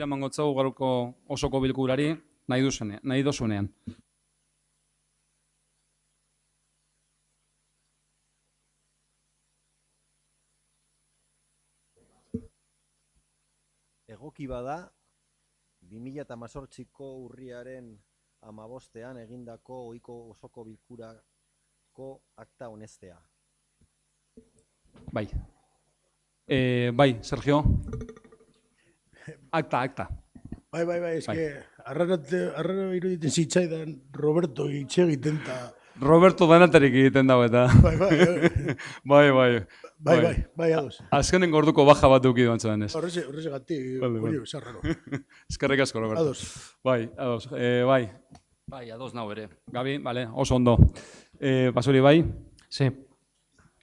hasiera emango tzagu gaurko osoko bilkurari nahi dozunean. Egoki bada, 2018ko urriaren 15ean egindako ohiko osoko bilkurako akta onestea. Bai. Bai, Sergio. Akta. Bai, eske arraro iruditen zitzaidan Roberto hitz egiten ta... Roberto danaterik egiten dago eta. Bai, ados. Azkenen gorduko baja bat duki duan zuen ez. Horrezegatik, hori, zarraro. Eskerrik asko, Roberto. Ados. Bai, ados. Bai, ados nau ere. Gabi, vale, oso ondo. Pasori bai? Sí.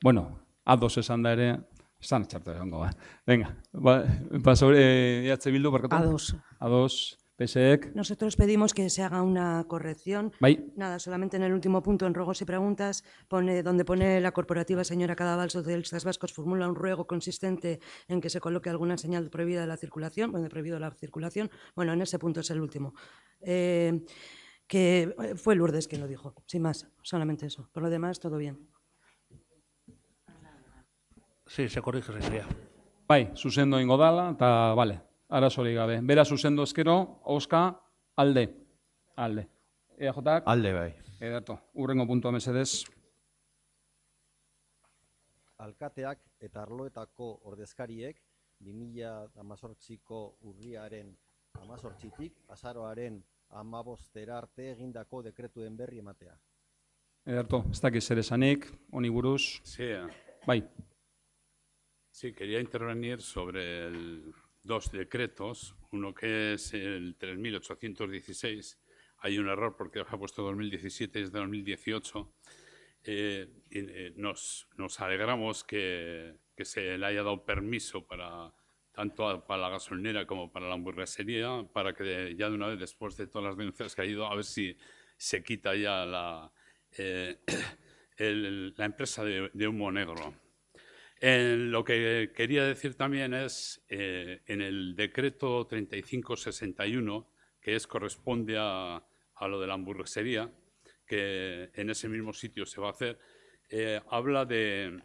Bueno, ados esan da ere, esan txartu egongo, ba. Venga, Pasori, EH Bildu, barkatu? Ados. PSEC. Nosotros pedimos que se haga una corrección. Bai. Nada, solamente en el último punto, en ruegos y preguntas, donde pone la corporativa señora Cadaval Socialistas Vascos formula un ruego consistente en que se coloque alguna señal prohibida de la circulación, prohibido la circulación. Bueno, en ese punto es el último. Que fue Lourdes quien lo dijo, sin más, solamente eso. Por lo demás, todo bien. Sí, se corrige, señoría. Bai, zuzendo ingo dala, eta bale. Arazorik gabe. Bera zuzendu ezkero, Oska, alde. EAJak? Alde bai. Ederto, urrengo puntua mesedez. Alkateak eta arloetako ordezkariek 2018ko urriaren 18tik azaroaren 15 arte egindako dekretuen berri ematea. Ederto, ez dakiz zer esanik, honi buruz. Sí. Bai. Sí, quería intervenir sobre dos decretos, uno que es el 3.816, hay un error porque ha puesto 2017, es de 2018. Nos alegramos que se le haya dado permiso tanto para la gasolinera como para la hamburguesería, para que ya de una vez, después de todas las denuncias que ha ido, a ver si se quita ya la empresa de humo negro. Lo que quería decir también es, en el decreto 3561, que corresponde a lo de la hamburguesería, que en ese mismo sitio se va a hacer, habla de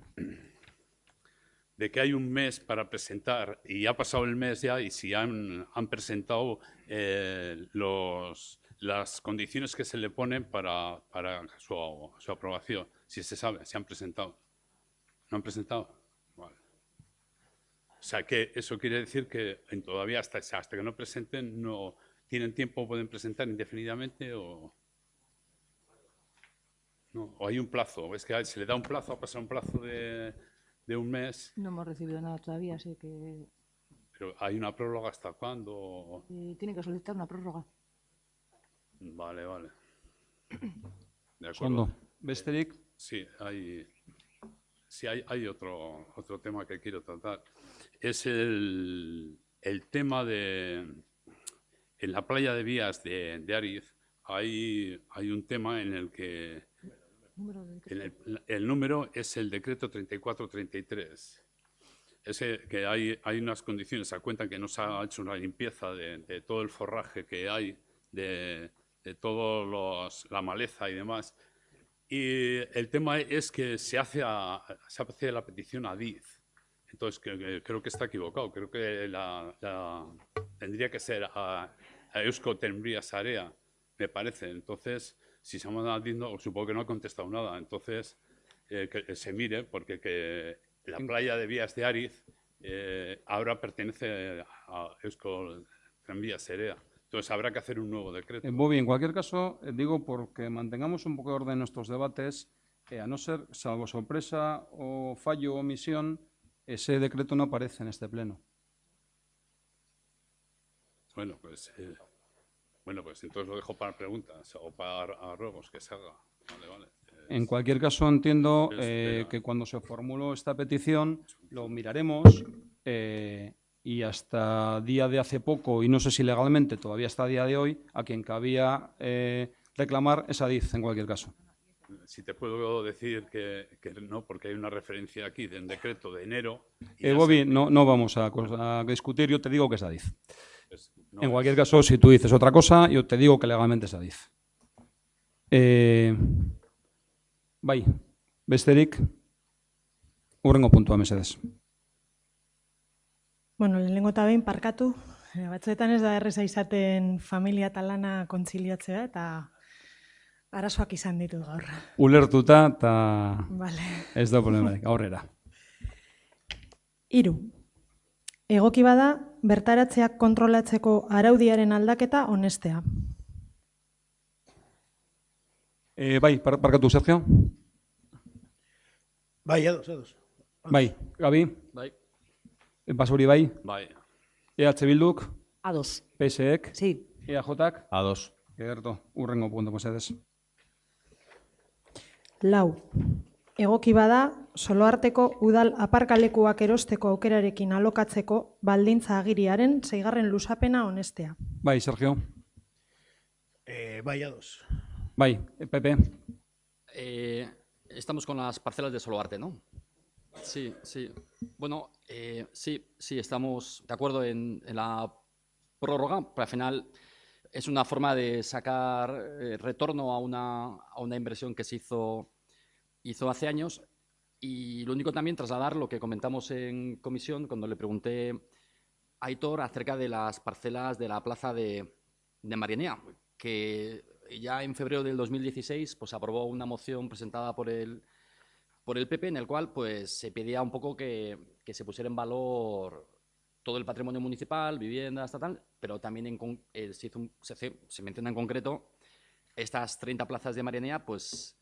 que hay un mes para presentar, y ha pasado el mes ya, y si han presentado las condiciones que se le ponen para su aprobación, si se sabe, si han presentado. ¿No han presentado? Vale. O sea, que eso quiere decir que todavía hasta que no presenten, no tienen tiempo, pueden presentar indefinidamente o hay un plazo. Es que se le da un plazo, ha pasado un plazo de un mes. No hemos recibido nada todavía, así que... ¿Pero hay una prórroga hasta cuándo? Tiene que solicitar una prórroga. Vale. De acuerdo. Ondo. Besterik? Sí, hay otro tema que quiero tratar. Es el tema de... En la playa de Vías de Ariz hay un tema en el que... El número es el decreto 3433. Que hay unas condiciones, se cuentan que no se ha hecho una limpieza de todo el forraje que hay, de todos la maleza y demás. Y el tema es que se hace la petición a DIZ. Entonces, creo que está equivocado. Creo que tendría que ser a Eusko Trenbide Sarea, me parece. Entonces, si se llama a DIZ, supongo que no ha contestado nada. Entonces, que se mire, porque la playa de Vías de Ariz ahora pertenece a Eusko Trenbide Sarea. Entonces habrá que hacer un nuevo decreto. Muy bien, en cualquier caso, digo porque mantengamos un poco de orden en nuestros debates, a no ser, salvo sorpresa o fallo o omisión, ese decreto no aparece en este pleno. Bueno, pues entonces lo dejo para preguntas o para ruegos que se haga. Vale. En cualquier caso, entiendo que cuando se formuló esta petición lo miraremos y hasta día de hace poco, y no sé si legalmente todavía está a día de hoy, a quien cabía reclamar es a DIZ en cualquier caso. Si te puedo decir que no, porque hay una referencia aquí de un decreto de enero. Bobby, no vamos a discutir, yo te digo que es a DIZ. no En es. cualquier caso, si tú dices otra cosa, yo te digo que legalmente se dice. Bai, besterik, hurrengo puntua mesedez. Bueno, lehenengo eta behin parkatu. Batzuetan ez da erreza izaten familia eta lana kontziliatzea eta arazoak izan ditut gaur. Ulertuta eta Vale. ez da problemarik, aurrera. 3. Egoki bada, bertaratzeak kontrolatzeko araudiaren aldaketa onestea. Bai, parkatu, Sergio? Bai, ados. Bai, Gabi? Bai. Basauri bai? Bai. EH Bilduk? Ados. PSek? Sí. EAJak? Ados. Ederto, hurrengo puntu mesedez. 4. Egoki bada, Soloarteko udal aparkalekuak erosteko aukerarekin alokatzeko baldintza agiriaren 6. luzapena onestea. Bai, Sergio? Bai, ados. Bai, Pepe? Estamos con las parcelas de Soloarte, ¿no? Sí. Bueno, sí, estamos de acuerdo en la prórroga, pero al final es una forma de sacar retorno a una inversión que se hizo hace años. Y lo único también trasladar lo que comentamos en comisión cuando le pregunté a Aitor acerca de las parcelas de la plaza de Marianea, que ya en febrero del 2016 pues, aprobó una moción presentada por el PP en el cual pues, se pedía un poco que se pusiera en valor todo el patrimonio municipal, viviendas, tal, pero también se menciona en concreto estas 30 plazas de Marianea pues,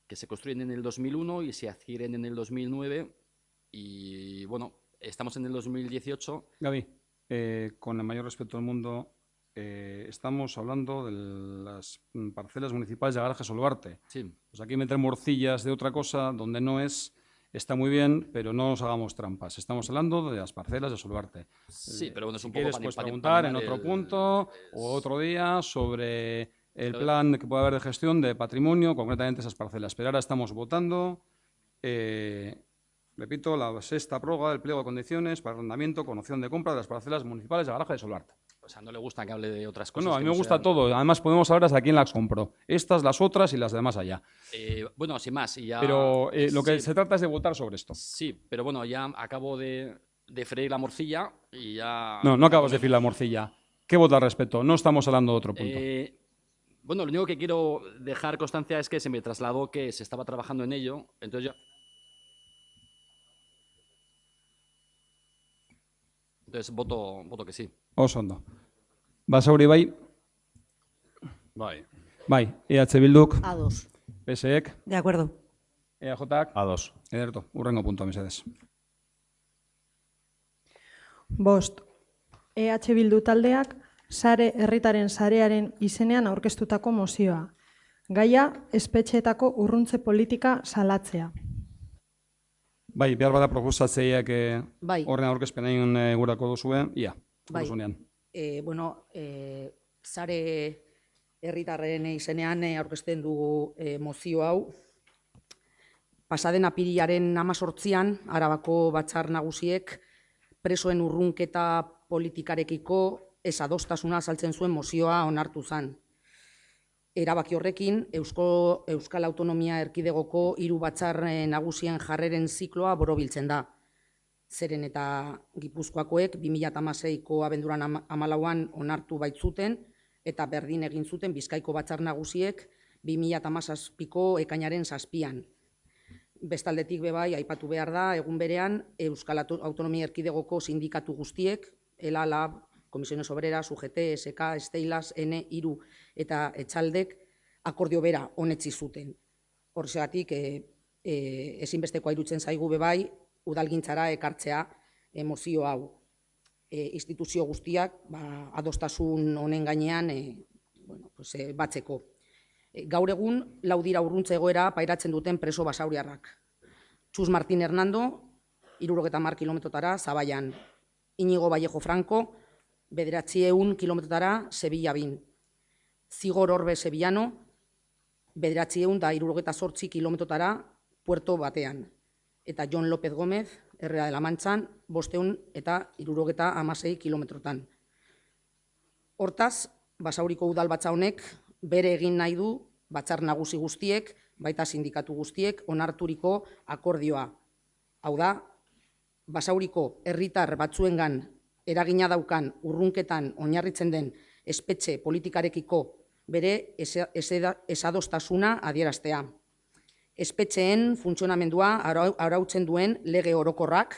que se construyen en el 2001 y se adquieren en el 2009 y bueno, estamos en el 2018. Gaby, con el mayor respeto del mundo, estamos hablando de las parcelas municipales de Garaje Soluarte. Sí. Pues aquí meter morcillas de otra cosa donde no es, está muy bien, pero no nos hagamos trampas. Estamos hablando de las parcelas de Soluarte. Sí, pero bueno, es un Si poco quieres, puedes preguntar en otro punto o otro día sobre el plan que puede haber de gestión de patrimonio, concretamente esas parcelas. Pero ahora estamos votando, repito, la 6ª prórroga del pliego de condiciones para arrendamiento con opción de compra de las parcelas municipales de Garaje de Soluarte. O sea, no le gusta que hable de otras cosas. Bueno, a que mí me no gusta sean- todo. Además, podemos hablar hasta quién las compró. Estas, las otras y las demás allá. Bueno, sin más. Y ya, Pero lo que sí, se trata es de votar sobre esto. Sí, pero bueno, ya acabo de freír la morcilla y ya... No acabas de decir la morcilla. ¿Qué vota al respecto? No estamos hablando de otro punto. Bueno, lo único que quiero dejar constancia es que se me trasladó que se estaba trabajando en ello, entonces yo... Entonces voto que sí. Oso ondo. Basauri bai? Bai. Bai. EH Bilduk? Ados. PSek? De acuerdo. EAJak? Ados. Ederto, hurrengo puntua mesedez. 5. EH Bildu taldeak sare herritaren sarearen izenean aurkeztutako mozioa. Gaia espetxeetako urruntze politika salatzea. Bai, behar bada proposatzeiak Bai. horren aurkezpenein gurako duzue, ia, Bai. duzunean. Sare herritarren izenean aurkezten dugu mozio hau. Pasaden apirilaren 18an Arabako Batzar Nagusiek presoen urrunketa politikarekiko ez adostasuna azaltzen zuen mozioa onartu zen. Erabaki horrekin, Euskal Autonomia Erkidegoko 3 batzar nagusien jarreren zikloa borobiltzen da. Zeren eta Gipuzkoakoek 2016ko abenduran 14an onartu baitzuten eta berdin egin zuten Bizkaiko Batzar Nagusiek 2017ko ekainaren 7an. Bestaldetik bebai, aipatu behar da, egun berean, Euskal Autonomia Erkidegoko sindikatu guztiek, ELA, LAB, Comisiones Obreras, UGT, SK, Steilas, N3 eta Etxaldek akordio bera onetsi zuten. Horregatik, ezinbestekoa irutzen zaigu bebai, udalgintzara ekartzea mozio hau. Instituzio guztiak adostasun honen gainean batzeko. Gaur egun, 4 dira urruntze egoera pairatzen duten preso basauriarrak. Txus Martín Hernando, 70 kilometrotara, Zabaian. Inigo Vallejo Franco, 900 kilometrotara, Sevilla bin. Zigor Orbe Sevillano, 978 kilometrotara, Puerto Batean. Eta Jon López Gómez, Herrera de la Manchan, 576 kilometrotan. Hortaz, Basauriko udalbatza honek bere egin nahi du batzar nagusi guztiek, baita sindikatu guztiek, onarturiko akordioa. Hau da, Basauriko herritar batzuengan eragina daukan urrunketan oinarritzen den espetxe politikarekiko bere esadostasuna adieraztea. Espetxeen funtzionamendua arautzen duen lege orokorrak,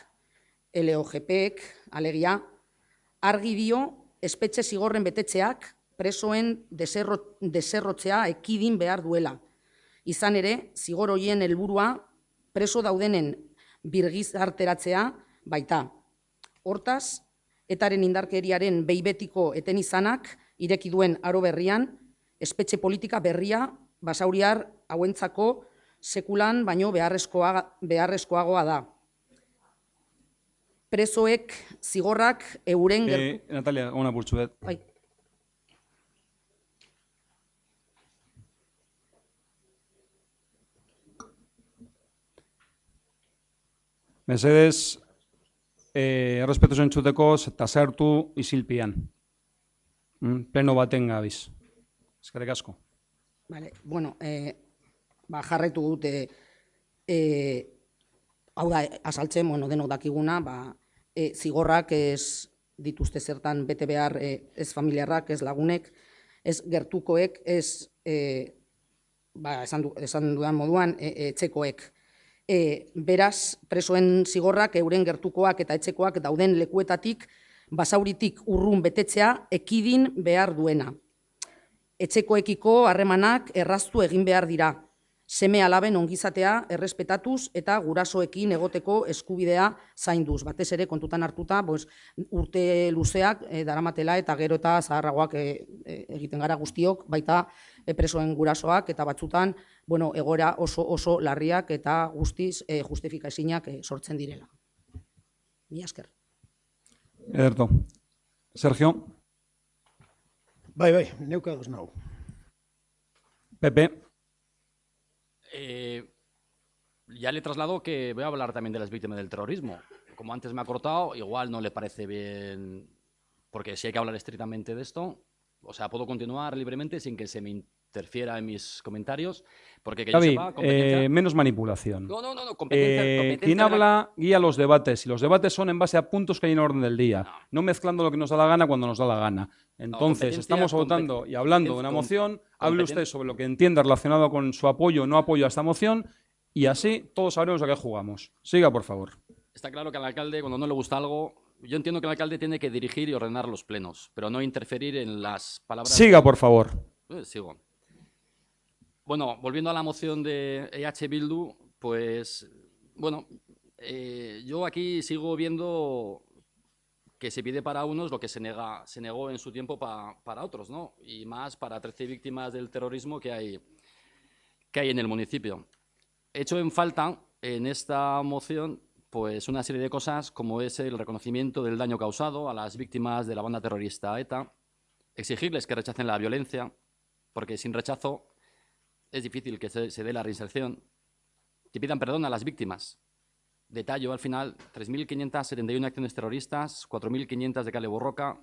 LOGPek, alegia, argi dio espetxe zigorren betetzeak presoen deserrotzea ekidin behar duela. Izan ere, zigor horien helburua preso daudenen birgizarteratzea baita. Hortaz, etaren indarkeriaren behin betiko eten izanak ireki duen aro berrian, espetxe politika berria basauriar hauentzako sekulan baino beharrezkoagoa da. Presoek zigorrak euren Natalia, una pultsuet. Bai. Mesedez, errespetu zentzuteko eta sartu isilpian. Pleno baten gabiz. Eskerrik asko. Vale, bueno, jarraitu dute, hau da, azaltzen, denok dakiguna, zigorrak ez dituzte zertan bete behar ez familiarrak, ez lagunek, ez gertukoek, ez, esan dudan moduan, etxekoek. Beraz, presoen zigorrak euren gertukoak eta etxekoak dauden lekuetatik, basauritik urrun betetzea ekidin behar duena. Etxekoekiko harremanak erraztu egin behar dira. Seme alaben ongizatea errespetatuz eta gurasoekin egoteko eskubidea zainduz. Batez ere kontutan hartuta, urte luzeak daramatela eta gero eta zaharragoak egiten gara guztiok, baita presoen gurasoak eta batzutan egoera oso larriak eta guztiz justifikaezinak sortzen direla. Mila esker. Ederto. Sergio. Bai, neukadoz nau. Pepe. Ya le traslado que voy a hablar también de las víctimas del terrorismo. Como antes me ha cortado, igual no le parece bien, porque si hay que hablar estrictamente de esto, o sea, puedo continuar libremente sin que se me interfiera en mis comentarios, porque que yo sepa, competencia... menos manipulación. No, competencia quien habla guía los debates, y los debates son en base a puntos que hay en orden del día, no mezclando lo que nos da la gana cuando nos da la gana. Entonces, estamos votando y hablando de una moción, hable usted sobre lo que entienda relacionado con su apoyo o no apoyo a esta moción, y así todos sabremos a qué jugamos. Siga, por favor. Está claro que al alcalde, cuando no le gusta algo, yo entiendo que el alcalde tiene que dirigir y ordenar los plenos, pero no interferir en las palabras... Siga, por favor. Sigo. Bueno, volviendo a la moción de EH Bildu, pues, yo aquí sigo viendo que se pide para unos lo que se negó en su tiempo para otros, ¿no? Y más para 13 víctimas del terrorismo que hay en el municipio. He hecho en falta en esta moción pues una serie de cosas como es el reconocimiento del daño causado a las víctimas de la banda terrorista ETA, exigirles que rechacen la violencia, porque sin rechazo es difícil que se dé la reinserción, que pidan perdón a las víctimas. Detallo al final, 3.571 acciones terroristas, 4.500 de Kale Borroka,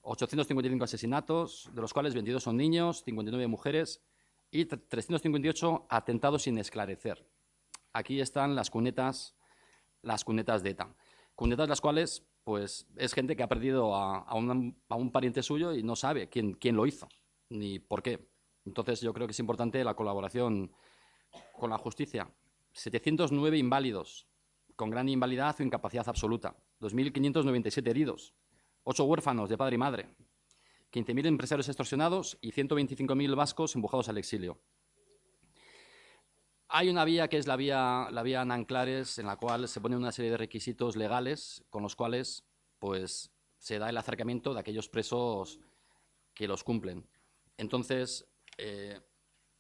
855 asesinatos, de los cuales 22 son niños, 59 mujeres y 358 atentados sin esclarecer. Aquí están las cunetas de ETA. Cunetas las cuales pues, es gente que ha perdido a un pariente suyo y no sabe quién lo hizo, ni por qué. Entonces yo creo que es importante la colaboración con la justicia. 709 inválidos, con gran invalidad o incapacidad absoluta. 2.597 heridos. 8 huérfanos de padre y madre. 15.000 empresarios extorsionados y 125.000 vascos empujados al exilio. Hay una vía que es la vía Nanclares, en la cual se ponen una serie de requisitos legales con los cuales pues, se da el acercamiento de aquellos presos que los cumplen. Entonces,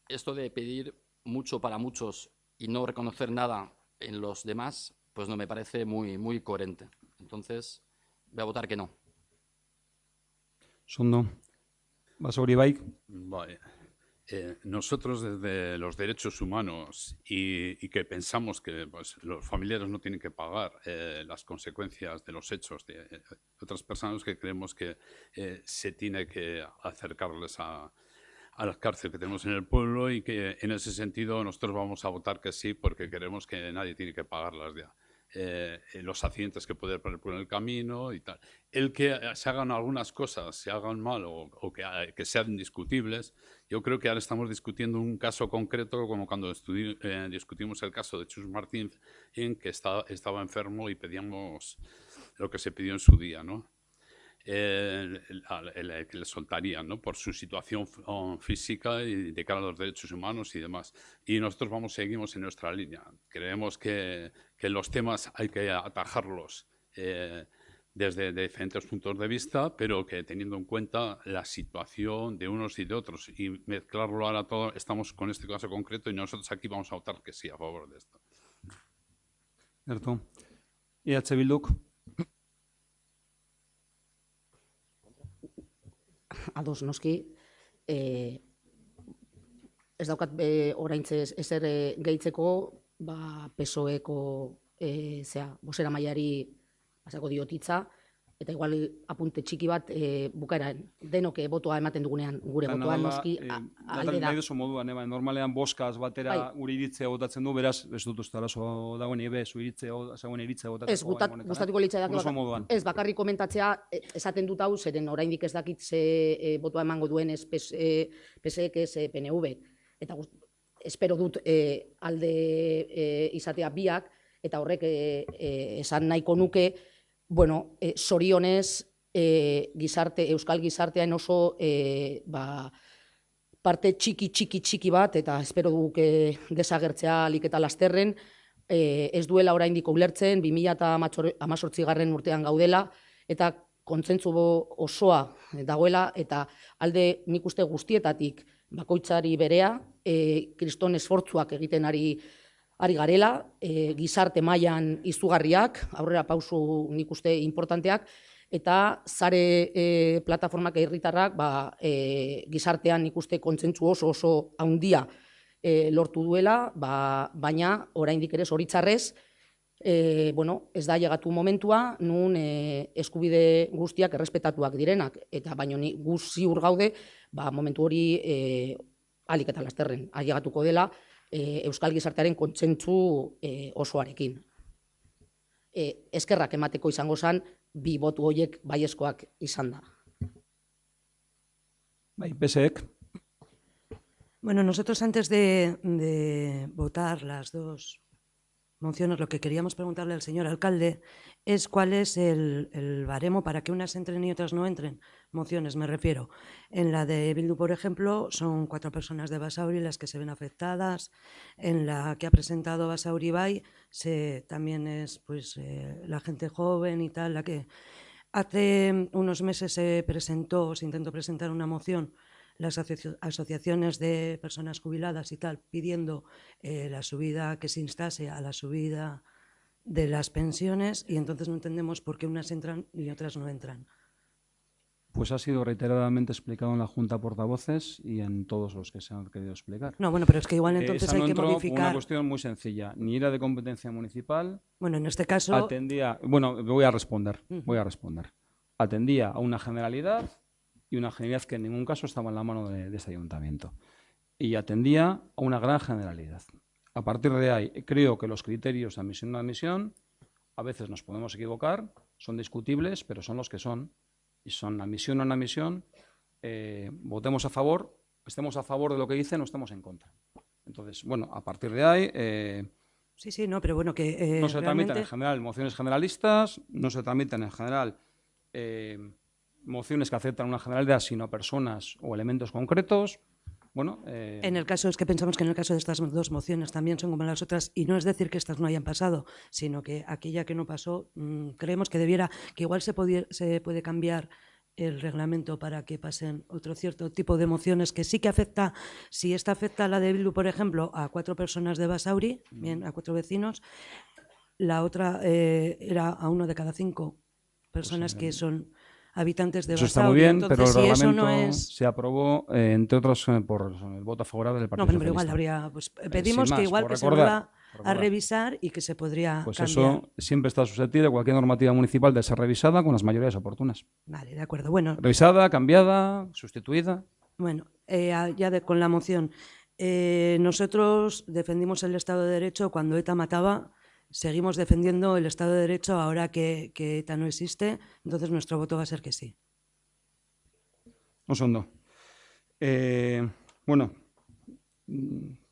esto de pedir mucho para muchos y no reconocer nada en los demás, pues no me parece muy coherente. Entonces, voy a votar que no. Sondo. Basauri bai. Bai. nosotros desde los derechos humanos y que pensamos que pues, los familiares no tienen que pagar las consecuencias de los hechos de otras personas, que creemos que se tiene que acercarles a la cárcel que tenemos en el pueblo, y que en ese sentido nosotros vamos a votar que sí, porque queremos que nadie tiene que pagar los accidentes que puede poner por el camino y tal. El que se hagan algunas cosas, se hagan mal o que sean discutibles, yo creo que ahora estamos discutiendo un caso concreto, como cuando discutimos el caso de Chus Martín, en que estaba enfermo y pedíamos lo que se pidió en su día, ¿no? Que le soltarían, ¿no? Por su situación física y de cara a los derechos humanos y demás. Y nosotros seguimos en nuestra línea. Creemos que los temas hay que atajarlos desde diferentes puntos de vista, pero que teniendo en cuenta la situación de unos y de otros, y mezclarlo ahora todo. Estamos con este caso concreto y nosotros aquí vamos a votar que sí a favor de esto. Cierto. EH Bilduk. Ados noski, ez daukat oraintze ezer gehitzeko, PSOE-ko bozera mailari pasako diotitza, eta igual apunte txiki bat bukaeran, denok botoa ematen dugunean, gure botoa noski alde da. Nahi duzu moduan, normalean boskaz batera gure iritzea botatzen du, beraz, ez dut uste arazo dagoen, zu iritzea botatzeko. Ez, gustatuko litzaidak, ez bakarrik komentatzea, esaten dut hau, zeren oraindik ez dakit ze botoa emango duen ez PSek, ez PNV, eta espero dut alde izatea biak, eta horrek esan nahiko nuke, bueno, sorionez, euskal gizartean oso parte txiki bat, eta espero duk desagertzea alik eta lasterren, ez duela oraindik ulertzen, 2018 urtean gaudela, eta kontzentzu osoa dagoela, eta alde nik uste guztietatik bakoitzari berea, kriston esfortzuak egiten ari garela, gizarte mailan izugarriak, aurrera pausu nik uste importanteak, eta sare plataformak herritarrak gizartean nik uste kontzentzu oso handia lortu duela, baina oraindik ere zoritzarrez, ez da llegatu momentua, nun eskubide guztiak errespetatuak direnak, eta baino ni ziur gaude, momentu hori alik eta lasterren ailegatuko dela, euskal gizartearen kontzentzu osoarekin. Eskerrak emateko izango zen, bi botu horiek baiezkoak izan da. PSek. Bueno, nosotros antes de votar las dos mociones, lo que queríamos preguntarle al señor alcalde es cuál es el baremo para que unas entren y otras no entren. Mociones, me refiero. En la de Bildu, por ejemplo, son 4 personas de Basauri las que se ven afectadas. En la que ha presentado Basauri Bai, también es pues la gente joven y tal, la que hace unos meses se intentó presentar una moción, las asociaciones de personas jubiladas y tal, pidiendo la subida, que se instase a la subida de las pensiones, y entonces no entendemos por qué unas entran y otras no entran. Pues ha sido reiteradamente explicado en la Junta de Portavoces y en todos los que se han querido explicar. No, bueno, pero es que igual entonces hay que modificar. Una cuestión muy sencilla. Ni era de competencia municipal. Bueno, en este caso. Voy a responder. Atendía a una generalidad, y una generalidad que en ningún caso estaba en la mano de este ayuntamiento. Y atendía a una gran generalidad. A partir de ahí, creo que los criterios de admisión o no admisión, a veces nos podemos equivocar, son discutibles, pero son los que son. Y son admisión o no admisión, votemos a favor, estemos a favor de lo que dicen o estemos en contra. Entonces, bueno, a partir de ahí... Sí, no, pero bueno, que no se tramitan en general mociones generalistas, no se tramitan en general mociones que aceptan una generalidad, sino personas o elementos concretos. Bueno, en el caso es que pensamos que en el caso de estas dos mociones también son como las otras, y no es decir que estas no hayan pasado, sino que aquella que no pasó, creemos que igual se puede cambiar el reglamento para que pasen otro cierto tipo de mociones que sí que afecta. Si esta afecta a la de Bildu, por ejemplo, a 4 personas de Basauri, bien, a 4 vecinos, la otra era a 1 de cada 5 personas que son habitantes de Eso está Basauri. muy bien, Entonces, pero el si eso reglamento no es... se aprobó, entre otros, por el voto favorable del Partido No, pero igual Socialista. habría... Pues, pedimos sin que más, igual por que se recordar, vuelva a revisar y que se podría Pues cambiar. eso siempre está susceptible, cualquier normativa municipal, de ser revisada con las mayorías oportunas. Vale, de acuerdo. Bueno, Revisada, cambiada, sustituida. bueno, con la moción. Nosotros defendimos el Estado de Derecho cuando ETA mataba, seguimos defendiendo el Estado de Derecho ahora que ETA no existe, entonces nuestro voto va a ser que sí. Oso ondo. Bueno,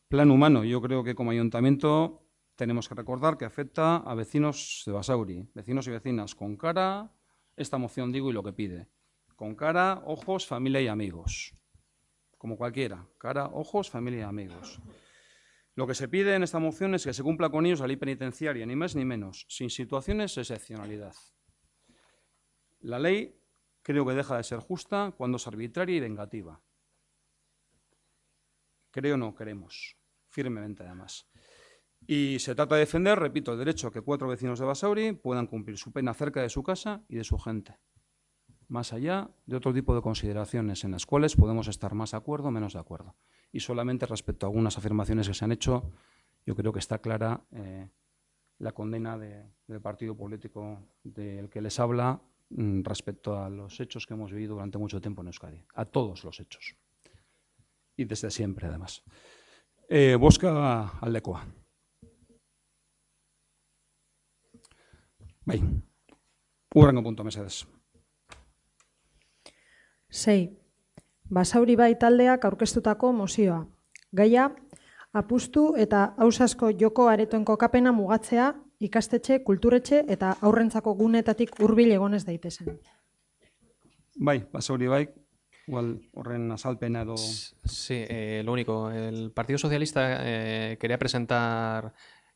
plan humano. Yo creo que como ayuntamiento tenemos que recordar que afecta a vecinos de Basauri, vecinos y vecinas con cara, esta moción digo y lo que pide, con cara, ojos, familia y amigos. Como cualquiera, cara, ojos, familia y amigos. Lo que se pide en esta moción es que se cumpla con ellos la ley penitenciaria, ni más ni menos, sin situaciones de excepcionalidad. La ley creo que deja de ser justa cuando es arbitraria y vengativa. Creo no, queremos, firmemente además. Y se trata de defender, repito, el derecho a que 4 vecinos de Basauri puedan cumplir su pena cerca de su casa y de su gente, más allá de otro tipo de consideraciones en las cuales podemos estar más de acuerdo o menos de acuerdo. Y solamente respecto a algunas afirmaciones que se han hecho, yo creo que está clara la condena del partido político del que les habla respecto a los hechos que hemos vivido durante mucho tiempo en Euskadi, a todos los hechos. Y desde siempre, además. Bozka aldekoa. Bai, hurrengo punto, mesedez. 6. Basauri bai taldeak aurkeztutako mozioa. Gaia, apustu eta ausazko joko aretoen kokapena mugatzea, ikastetxe, kulturetxe eta aurrentzako gunetatik hurbil egonez daitezen. Bai, Basauri bai, igual horren azalpena edo... Sí, lo único, el Partido Socialista quería presentar,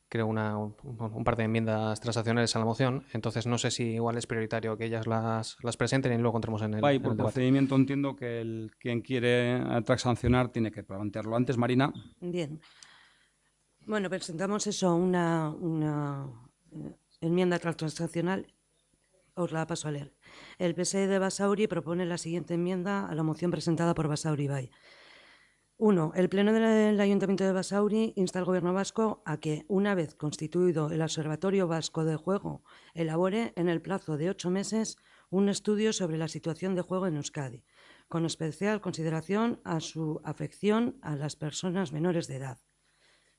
creo, un par de enmiendas transaccionales a la moción, entonces no sé si igual es prioritario que ellas las presenten y luego entremos en el, Bai, en por el debate. procedimiento entiendo que quien quiere sancionar tiene que plantearlo antes. Marina. Bien. Bueno, presentamos eso, una enmienda transaccional. Os la paso a leer. El PSE de Basauri propone la siguiente enmienda a la moción presentada por Basauri Bai. 1. El Pleno del Ayuntamiento de Basauri insta al Gobierno vasco a que, una vez constituido el Observatorio Vasco de Juego, elabore en el plazo de 8 meses un estudio sobre la situación de juego en Euskadi, con especial consideración a su afección a las personas menores de edad.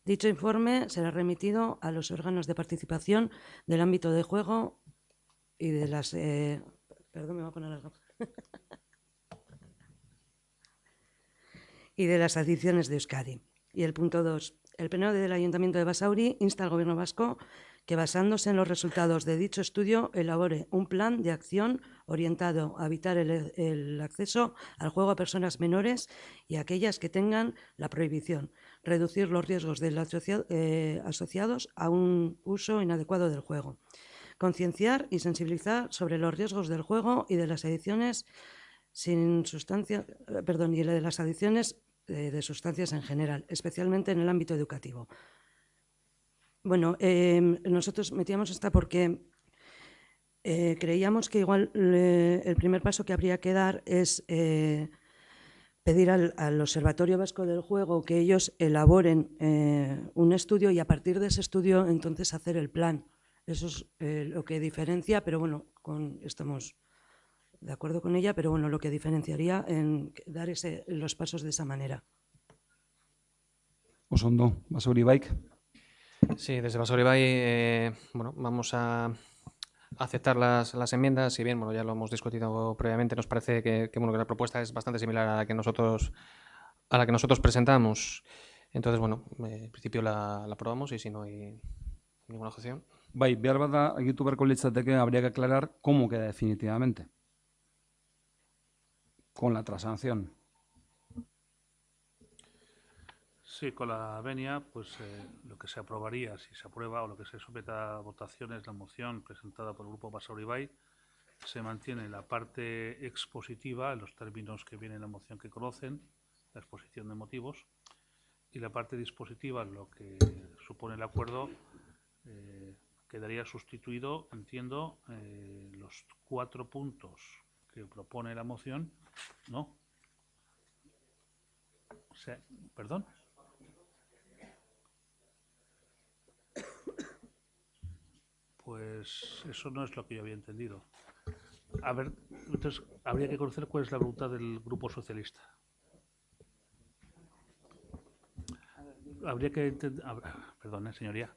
Dicho informe será remitido a los órganos de participación del ámbito de juego y de las... perdón, me voy a poner las gafas. Y de las adicciones de Euskadi. Y el punto 2. El Pleno del Ayuntamiento de Basauri insta al Gobierno vasco que, basándose en los resultados de dicho estudio, elabore un plan de acción orientado a evitar el acceso al juego a personas menores y a aquellas que tengan la prohibición, reducir los riesgos asociados a un uso inadecuado del juego, concienciar y sensibilizar sobre los riesgos del juego y de las adicciones y de las adicciones de sustancias en general, especialmente en el ámbito educativo. Bueno, nosotros metíamos esta porque creíamos que igual el primer paso que habría que dar es pedir al Observatorio Vasco del Juego que ellos elaboren un estudio y a partir de ese estudio entonces hacer el plan. Eso es lo que diferencia, pero bueno, estamos de acuerdo con ella, pero bueno, lo que diferenciaría en dar los pasos de esa manera. Oso ondo, Basauri Baik. Sí, desde Basauri Bai, bueno, vamos a aceptar las enmiendas. Si bien, bueno, ya lo hemos discutido previamente, nos parece que la propuesta es bastante similar a la que nosotros presentamos. Entonces, bueno, en principio la aprobamos y si no hay ninguna objeción. Bai, behar bada, egitu beharko litzateke, habría que aclarar cómo queda definitivamente. Con la transacción. Sí, con la venia, pues lo que se aprobaría, si se aprueba o lo que se someta a votación es la moción presentada por el Grupo Basauri Bai. Se mantiene la parte expositiva, en los términos que viene en la moción que conocen, la exposición de motivos, y la parte dispositiva, lo que supone el acuerdo, quedaría sustituido, entiendo, los 4 puntos que propone la moción, ¿no? O sea, ¿perdón? Pues eso no es lo que yo había entendido. A ver, entonces habría que conocer cuál es la voluntad del Grupo Socialista. Habría que entender, perdón, señoría,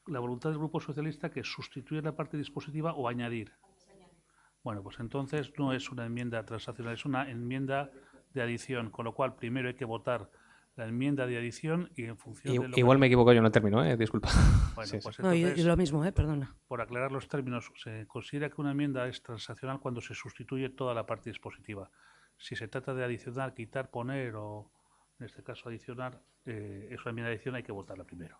la voluntad del Grupo Socialista que sustituir la parte dispositiva o añadir. Bueno, pues entonces no es una enmienda transaccional, es una enmienda de adición, con lo cual primero hay que votar la enmienda de adición y en función de lo Igual que... me equivoco yo en el término, disculpa. Bueno, Sí, pues sí. No, entonces, y lo mismo, perdona. por aclarar los términos, se considera que una enmienda es transaccional cuando se sustituye toda la parte dispositiva. Si se trata de adicionar, quitar, poner o, en este caso, adicionar, es una enmienda de adición, hay que votarla primero.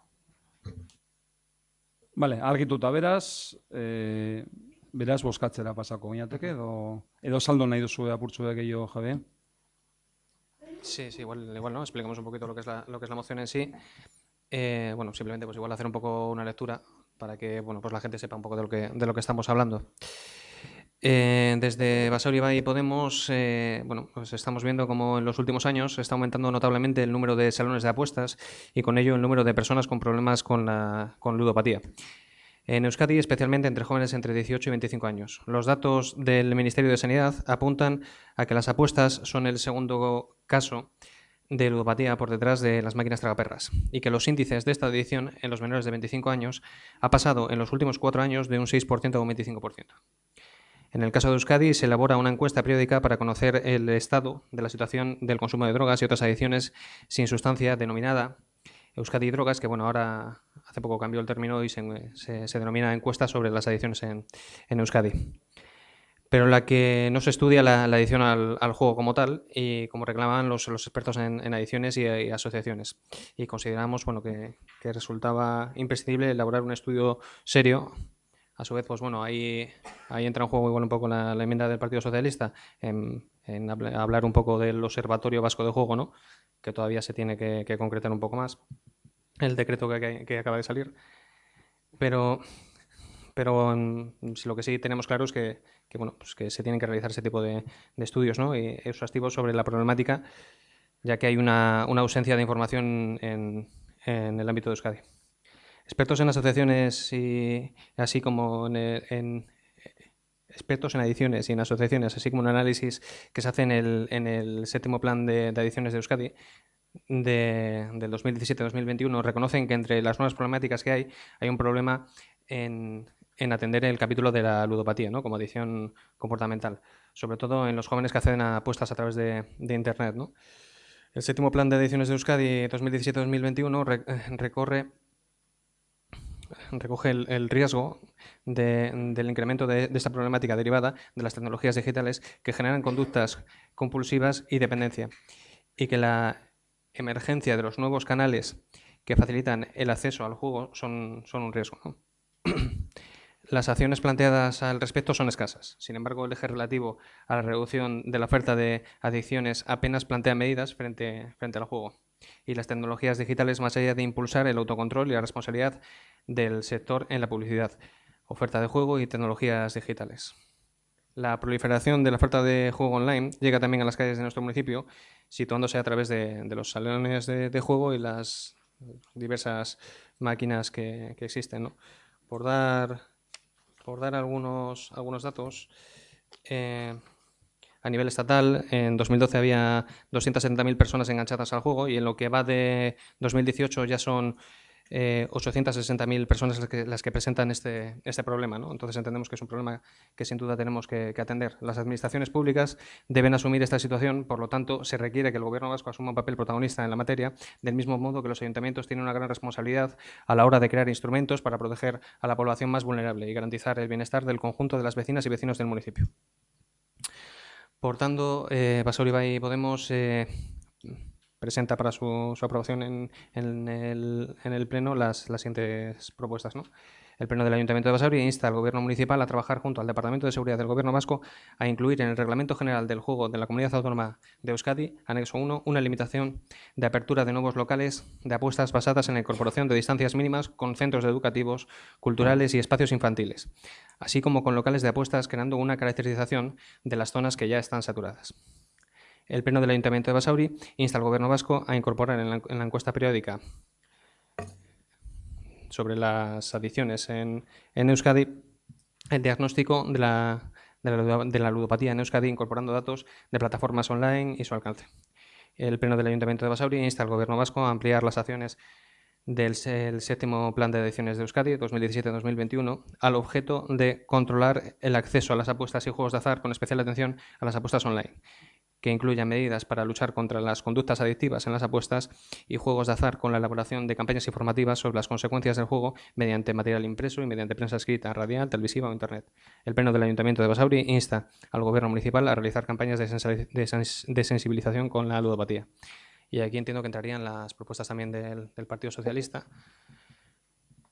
Vale, argituta beraz, beraz bozkatzera pasako ginateke, edo saldo nahi duzu apurtzu gehiago, Javier? Sí, igual, ¿no? Explicamos un poquito lo que es la moción en sí. Bueno, simplemente pues igual hacer un poco una lectura para que bueno, pues la gente sepa un poco de lo que estamos hablando. Desde Basauri Bai y Podemos, bueno, pues estamos viendo como en los últimos años está aumentando notablemente el número de salones de apuestas y con ello el número de personas con problemas con ludopatía. En Euskadi, especialmente entre jóvenes entre 18 y 25 años. Los datos del Ministerio de Sanidad apuntan a que las apuestas son el segundo caso de ludopatía por detrás de las máquinas tragaperras y que los índices de esta adicción en los menores de 25 años ha pasado en los últimos 4 años de un 6% a un 25%. En el caso de Euskadi se elabora una encuesta periódica para conocer el estado de la situación del consumo de drogas y otras adicciones sin sustancia denominada Euskadi Drogas, que bueno, ahora hace poco cambió el término y se denomina encuesta sobre las adicciones en Euskadi. Pero la que no se estudia la adicción al juego como tal y como reclamaban los expertos en adicciones y asociaciones. Y consideramos bueno, que resultaba imprescindible elaborar un estudio serio. A su vez, pues bueno, ahí entra en juego igual un poco la enmienda del Partido Socialista en hablar un poco del Observatorio Vasco de Juego, ¿no? Que todavía se tiene que concretar un poco más el decreto que acaba de salir. Pero lo que sí tenemos claro es que bueno, pues que se tienen que realizar ese tipo de estudios, ¿no? Y exhaustivos sobre la problemática, ya que hay una ausencia de información en el ámbito de Euskadi. Expertos en asociaciones y así como expertos en adicciones y en asociaciones, así como un análisis que se hace en el séptimo plan de adicciones de Euskadi del 2017-2021, reconocen que entre las nuevas problemáticas que hay un problema en atender el capítulo de la ludopatía, ¿no? Como adicción comportamental, sobre todo en los jóvenes que acceden a apuestas a través de Internet, ¿no? El séptimo plan de adicciones de Euskadi 2017-2021 recoge el riesgo del incremento de esta problemática derivada de las tecnologías digitales que generan conductas compulsivas y dependencia, y que la emergencia de los nuevos canales que facilitan el acceso al juego son un riesgo, ¿no? Las acciones planteadas al respecto son escasas. Sin embargo, el eje relativo a la reducción de la oferta de adicciones apenas plantea medidas frente al juego. Y las tecnologías digitales, más allá de impulsar el autocontrol y la responsabilidad del sector en la publicidad, oferta de juego y tecnologías digitales. La proliferación de la oferta de juego online llega también a las calles de nuestro municipio, situándose a través de los salones de juego y las diversas máquinas que existen, ¿no? Por dar algunos datos, a nivel estatal, en 2012 había 270.000 personas enganchadas al juego y en lo que va de 2018 ya son 860.000 personas las que presentan este problema, ¿no? Entonces entendemos que es un problema que sin duda tenemos que atender. Las administraciones públicas deben asumir esta situación, por lo tanto se requiere que el Gobierno vasco asuma un papel protagonista en la materia, del mismo modo que los ayuntamientos tienen una gran responsabilidad a la hora de crear instrumentos para proteger a la población más vulnerable y garantizar el bienestar del conjunto de las vecinas y vecinos del municipio. Por tanto, Basauri Bai y Podemos presenta para su aprobación en el Pleno las siguientes propuestas, ¿no? El Pleno del Ayuntamiento de Basauri insta al Gobierno municipal a trabajar junto al Departamento de Seguridad del Gobierno vasco a incluir en el Reglamento General del Juego de la Comunidad Autónoma de Euskadi, anexo 1, una limitación de apertura de nuevos locales de apuestas basadas en la incorporación de distancias mínimas con centros educativos, culturales y espacios infantiles, así como con locales de apuestas, creando una caracterización de las zonas que ya están saturadas. El Pleno del Ayuntamiento de Basauri insta al Gobierno vasco a incorporar en la encuesta periódica sobre las adicciones en Euskadi el diagnóstico de la ludopatía en Euskadi, incorporando datos de plataformas online y su alcance. El Pleno del Ayuntamiento de Basauri insta al Gobierno vasco a ampliar las acciones del séptimo Plan de Adicciones de Euskadi 2017-2021 al objeto de controlar el acceso a las apuestas y juegos de azar, con especial atención a las apuestas online, que incluyan medidas para luchar contra las conductas adictivas en las apuestas y juegos de azar, con la elaboración de campañas informativas sobre las consecuencias del juego mediante material impreso y mediante prensa escrita, radial, televisiva o Internet. El Pleno del Ayuntamiento de Basauri insta al Gobierno municipal a realizar campañas de sensibilización con la ludopatía. Y aquí entiendo que entrarían las propuestas también del Partido Socialista,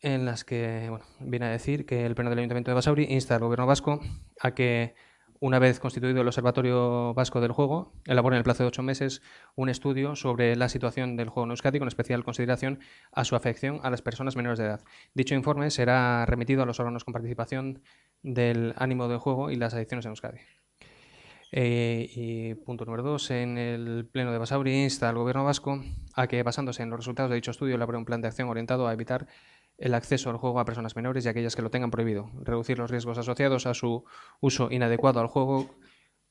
en las que viene a decir que el Pleno del Ayuntamiento de Basauri insta al Gobierno vasco a que, una vez constituido el Observatorio Vasco del Juego, elabore en el plazo de 8 meses un estudio sobre la situación del juego en Euskadi, con especial consideración a su afección a las personas menores de edad. Dicho informe será remitido a los órganos con participación del ánimo de juego y las adicciones en Euskadi. Y punto número 2, en el Pleno de Basauri insta al Gobierno vasco a que, basándose en los resultados de dicho estudio, elabore un plan de acción orientado a evitar el acceso al juego a personas menores y aquellas que lo tengan prohibido, reducir los riesgos asociados a su uso inadecuado al juego,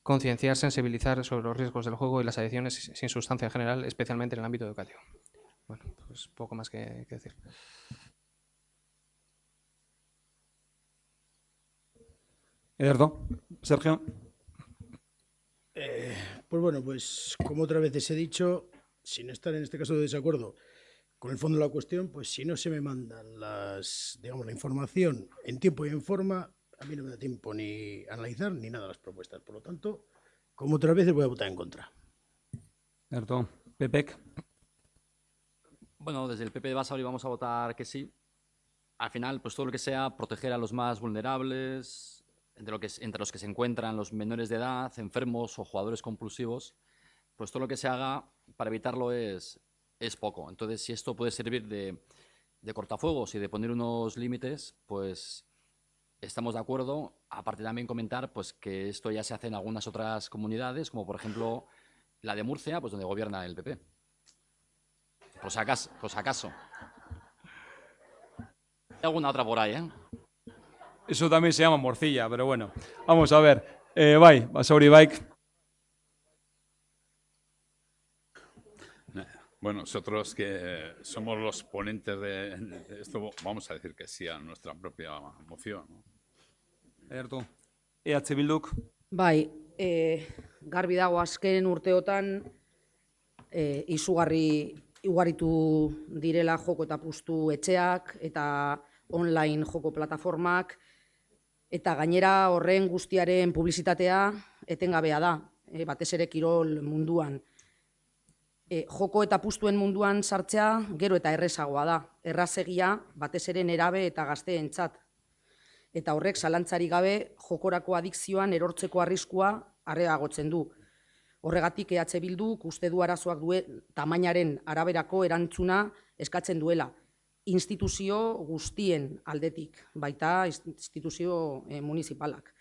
concienciar, sensibilizar sobre los riesgos del juego y las adicciones sin sustancia en general, especialmente en el ámbito educativo. Bueno, pues poco más que decir. Ederto, Sergio. Pues bueno, pues como otras veces he dicho, sin estar en este caso de desacuerdo con el fondo de la cuestión, pues si no se me mandan la información en tiempo y en forma, a mí no me da tiempo ni analizar ni nada las propuestas. Por lo tanto, como otras veces, voy a votar en contra. Ederto. Pepec. Bueno, desde el PP de Basauri vamos a votar que sí. Al final, pues todo lo que sea proteger a los más vulnerables, entre los que se encuentran los menores de edad, enfermos o jugadores compulsivos, pues todo lo que se haga para evitarlo es poco. Entonces, si esto puede servir de cortafuegos y de poner unos límites, pues estamos de acuerdo. Aparte, también comentar pues que esto ya se hace en algunas otras comunidades, como por ejemplo la de Murcia, pues donde gobierna el PP. Por si acaso. Hay alguna otra por ahí, ¿eh? Eso también se llama morcilla, pero bueno. Vamos a ver. Bai, Basauri Bike. Bueno, nosotros que somos los ponentes de esto, vamos a decir que sí a nuestra propia moción, ¿no? Ederto. EH Bilduk. Bai, garbi dago azken urteotan izugarri ugaritu direla joko eta apustu etxeak eta online joko plataformak, eta gainera horren guztiaren publizitatea etengabea da, batez ere kirol munduan. Joko eta apustuen munduan sartzea gero eta errezagoa da, errazegia batez ere nerabe eta gazteentzat. Eta horrek zalantzari gabe jokorako adikzioan erortzeko arriskua areagotzen du. Horregatik EH Bilduk uste du arazoak duen tamainaren araberako erantzuna eskatzen duela. Instituzio guztien aldetik, baita instituzio municipalak.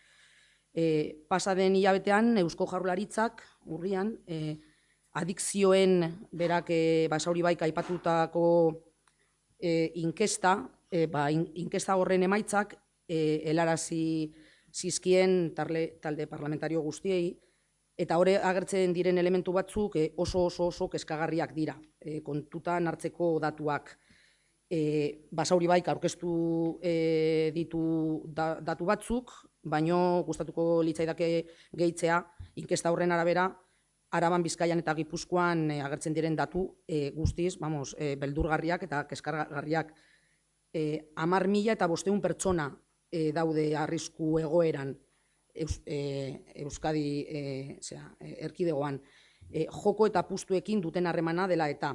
Pasaden hilabetean Eusko Jaurlaritzak urrian adikzioen berak Basauri Baik aipatutako inkesta horren emaitzak helarazi zizkien talde parlamentario guztiei, eta hori agertzen diren elementu batzuk oso kezkagarriak dira, kontutan hartzeko datuak. Basauri Baik aurkeztu ditu datu batzuk, baino gustatuko litzaidake gehitzea, inkesta horren arabera, Araban, Bizkaian eta Gipuzkoan agertzen diren datu guztiz, beldurgarriak eta kezkagarriak. 10.500 pertsona daude arrisku egoeran Euskadi erkidegoan. Joko eta apustuekin duten harremana dela eta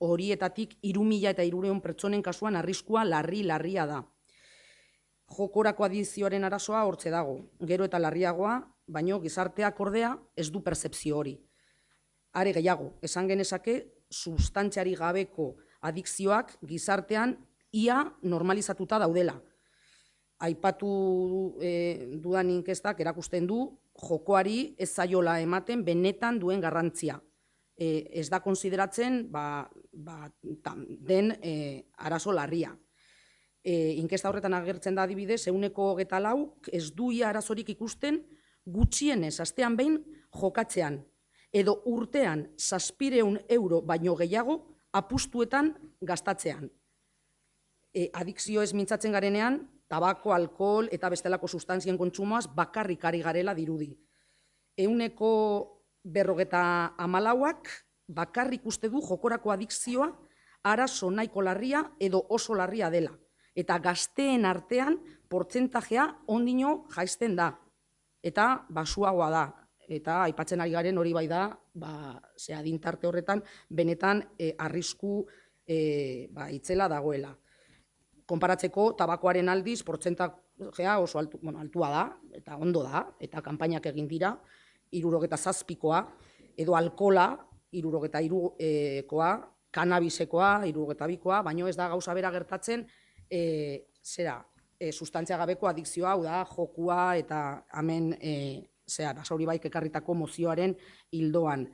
horietatik 3.300 pertsonen kasuan arriskua larria da. Jokorako adizioaren arazoa hortze dago, gero eta larriagoa, baino gizarteak ordea ez du pertzepzio hori. Are gehiago, esan genezake, substantziari gabeko adikzioak gizartean ia normalizatuta daudela. aipatu dudan inkestak erakusten du jokoari ez zaiola ematen benetan duen garrantzia. Ez da konsideratzen den arazo larria. Inkesta horretan agertzen da adibidez, 24% ez du ia arazorik ikusten gutxienez astean behin jokatzean, edo urtean 700 euro baino gehiago apustuetan gastatzean. Adikzio ez mintzatzen garenean, tabako, alkohol eta bestelako sustantzien kontsumoaz bakarrik ari garela dirudi. 54%ak bakarrik uste du jokorako adikzioa arazo nahiko larria edo oso larria dela. Eta gazteen artean portzentajea ondino jaisten da. Eta basuagoa da. Eta aipatzen ari garen hori bai da, adintarte horretan benetan arrisku itzela dagoela. Konparatzeko, tabakoaren aldiz, portzentajea oso altua da, eta ondo da, eta kanpainak egin dira, 67koa, edo alkola, 63koa, kanabisekoa, 62koa, baino ez da gauza bera gertatzen, sustantzia gabeko adikzioa, hau da, jokua, eta hemen, Basauribaik ekarritako mozioaren hildoan.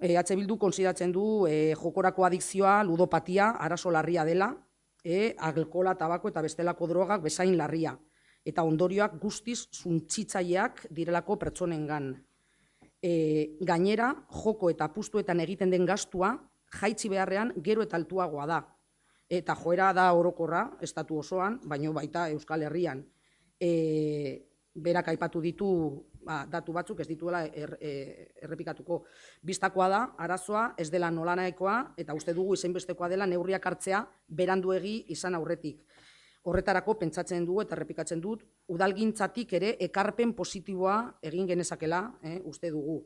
H. Bildu konsideratzen du jokorako adikzioa, ludopatia, arazo larria dela, alkohola, tabako eta bestelako drogak bezain larria, eta ondorioak guztiz suntsitzaileak direlako pertsonengan. Gainera, joko eta apustuetan egiten den gastua, jaitsi beharrean gero eta altuagoa da. Eta joera da orokorra, estatu osoan, baino baita Euskal Herrian. Berak aipatu ditu datu batzuk ez dituela errepikatuko. Bistakoa da, arazoa ez dela nolanaekoa, eta uste dugu izenbestekoa dela neurriak hartzea beranduegi izan aurretik. Horretarako pentsatzen dugu eta errepikatzen dut, udalgintzatik ere ekarpen positiboa egin genezakela, uste dugu.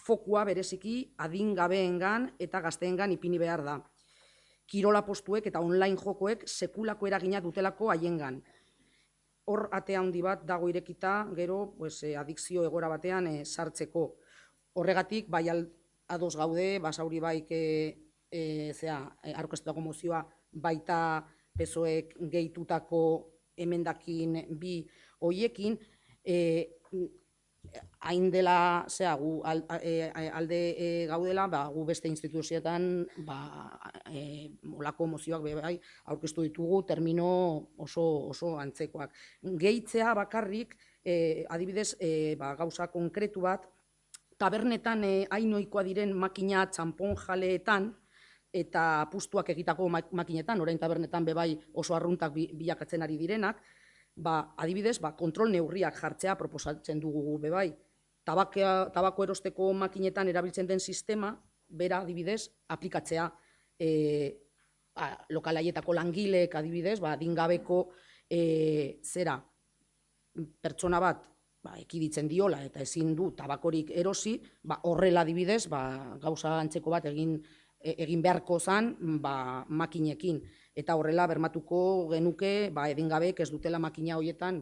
Fokua bereziki adingabeengan eta gazteengan ipini behar da. Kirola postuek eta online jokoek sekulako eragina dutelako haiengan. Hor atea handi bat dago irekita, gero adikzio egora batean sartzeko. Horregatik, bai ados gaude, Basauribaik aurkeztutako mozioa baita PSOEk gehitutako emendakin bi hoiekin, hain dela gu alde gaudela, gu beste instituzioetan olako mozioak bai aurkeztu ditugu termino oso antzekoak. Gehitzea bakarrik, adibidez, gauza konkretu bat, tabernetan hainoikoa diren makina txanpon jaleetan eta apustuak egitako makinetan, orain tabernetan bebai oso arruntak bilakatzen ari direnak, adibidez, kontrol neurriak jartzea proposatzen dugu bebai. Tabako erosteko makinetan erabiltzen den sistema, bera adibidez, aplikatzea lokalaietako langileek adibidez, adingabeko pertsona bat ekiditzen diola eta ezin du tabakorik erosi, horrela adibidez, gauza antzeko bat egin beharko zan makinekin. Eta horrela bermatuko genuke edingabek ez dutela makina horietan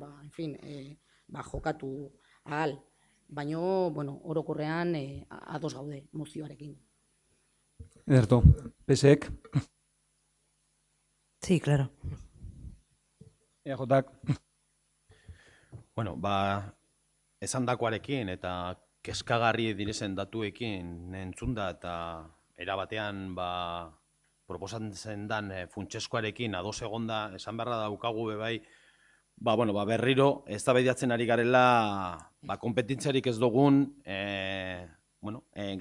jokatu ahal. Baina orokorrean ados gaude mozioarekin. Ederto, PSek? Sí, claro. EAJak? Esandakoarekin eta kezkagarri direzen datuekin entzunda eta erabatean proposatzen den funtseskoarekin ados egonda esan beharra daukagu bebai, berriro eztabaidatzen ari garela konpetentziarik ez dugun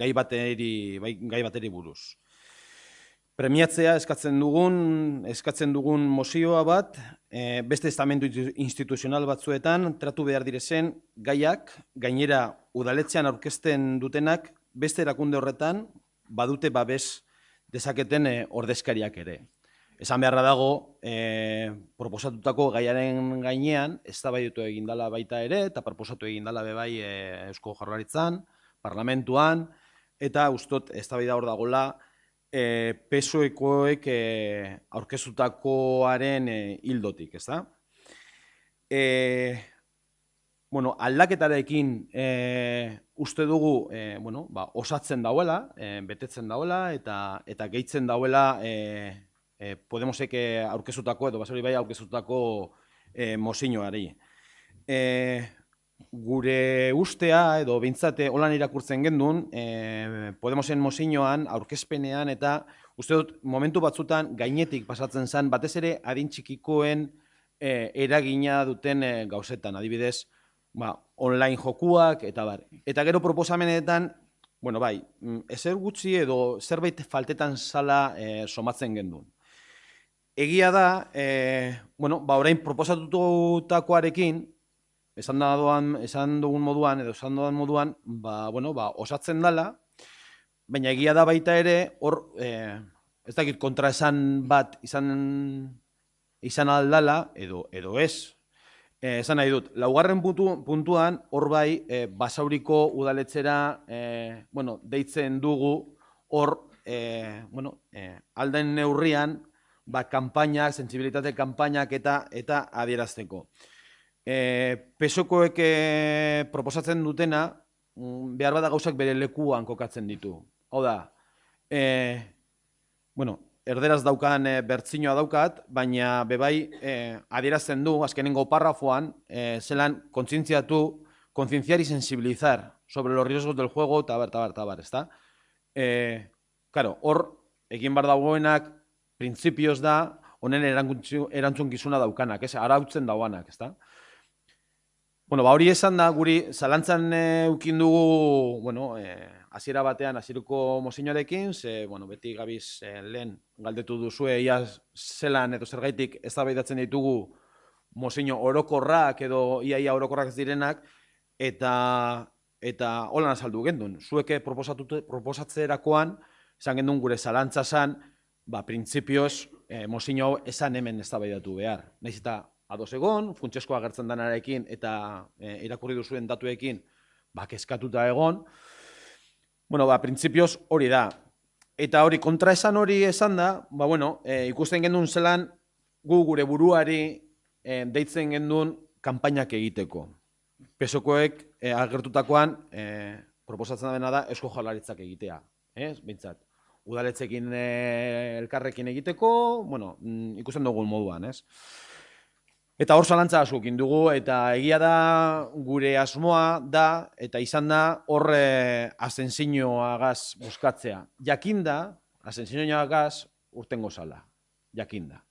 gai bateri buruz. Premiatzea eskatzen dugun mozioa bat, beste estamentu instituzional batzuetan tratu behar direzen gaiak, gainera udaletxean aurkezten dutenak, beste erakunde horretan badute babes dezaketen ordezkariak ere. Esan beharra dago, proposatutako gaiaren gainean, eztabaidatu egin dela baita ere, eta proposatu egin dela bebai Eusko Jaurlaritzan, parlamentuan, eta ustot eztabaida hor dagoela PSOEkoek aurkeztutakoaren hildotik, ez da? Aldaketarekin uste dugu osatzen dauela, betetzen dauela, eta gehitzen dauela Podemosek aurkeztutako edo Basauribai aurkeztutako mozioari. Gure ustea, edo bintzate holan irakurtzen gendun, Podemosen mozioan, aurkezpenean, eta uste dut momentu batzutan gainetik pasatzen zen, batez ere adin txikikoen eragina duten gauzetan, adibidez, online jokuak, eta bar. Eta gero proposamenetan, bueno, bai, ezer gutxi edo zerbait faltetan zala somatzen gendun. Egia da, orain proposatutakoarekin, esan dugun moduan, osatzen dela, baina egia da baita ere, hor, ez dakit kontraesan bat izan aldala, edo ez. Esan nahi dut, laugarren puntuan, hor bai, Basauriko udaletxera, deitzen dugu, hor, alden neurrian, kanpainak, sentsibilitate kanpainak eta adierazteko. PSOkoek proposatzen dutena, behar bada gauzak bere lekuan kokatzen ditu. Hau da, erderaz daukan bertsinoa daukat, baina bebai adierazten du, azkenengo parrafoan, zelan concienciar y sensibilizar sobre los riesgos del juego, tabar, ezta? Claro, hor, egin bar dagoenak, printzipioz da, honen erantzunkizuna daukanak, arautzen dauanak, ezta? Hori esan da, guri zalantzan eukin dugu, hasiera batean, hasierako mozioarekin, beti gabiz lehen galdetu duzue, ia zelan edo zergaitik eztabaidatzen ditugu mozio orokorrak edo ia orokorrak ez direnak, eta holan azaldu gendun. Zueke proposatzerakoan, esan gendun gure zalantza zan, printzipioz mozio hau esan hemen eztabaidatu behar. Nahiz eta ados egon, funtsezkoa agertzen danarekin eta irakurri duzuen datuekin kezkatuta egon. Printzipioz hori da. Eta hori, kontraesan hori esan da, ikusten gendun zelan gu gure buruari deitzen gendun kanpainak egiteko. PSOkoek agertutakoan proposatzen dena da Eusko Jaurlaritzak egitea. Bintzat, udaletxekin elkarrekin egiteko, ikusten dugun moduan, ez? Eta hor zalantza askokin dugu, eta egia da gure asmoa da, eta izan da hor ascensioagaz buskatzea. Jakinda, ascensioagaz urtengo zala, jakinda.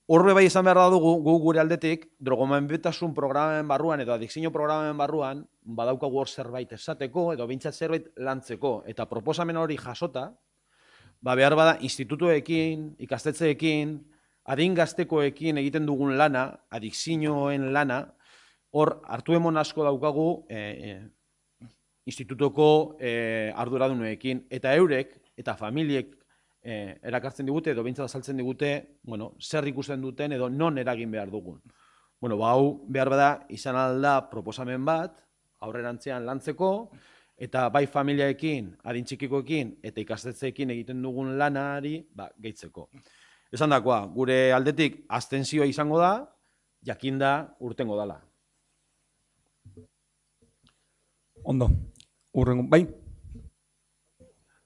Horre bai izan behar da dugu, gu gure aldetik, drogomenbetasun programen barruan edo adikzio programen barruan, badaukagu hor zerbait esateko, edo bintzat zerbait lantzeko, eta proposamen hori jasota, behar bada institutuekin, ikastetxeekin, adin gaztekoekin egiten dugun lana, adikzioen lana, hor hartu emon asko daukagu institutoko arduradunekin, eta eurek, eta familiek erakartzen digute, edo bintzat azaltzen digute, zer ikusten duten, edo non eragin behar dugun. Hau behar bada izan alda proposamen bat, aurrerantzean lantzeko, eta bai familiaekin, adin txikikoekin, eta ikastetxeekin egiten dugun lanari gehitzeko. Esan dakoa, gure aldetik abstentzioa izango da, jakinda urtengo dala. Ondo, urrengo, bai?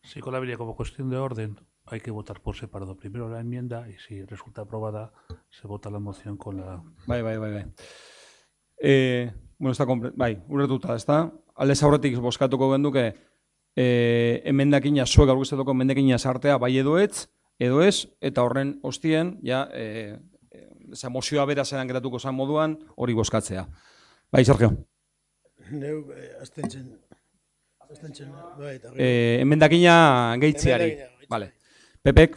Sí, con la Biblia como cuestión de orden, hay que votar por separado. Primero la enmienda y si resulta aprobada, se vota la moción con la... Bai. Ulertuta, ez da? Aldez aurretik bozkatuko genduke emendakina, zuek aurkeztuko emendakina sartea bai edo ez, eta horren ostien, mozioa bera zelan geratuko zan moduan, hori bozkatzea. Bai, Sergio? Neu, aztentzen, emendakina gehitziari. Vale. Pepek?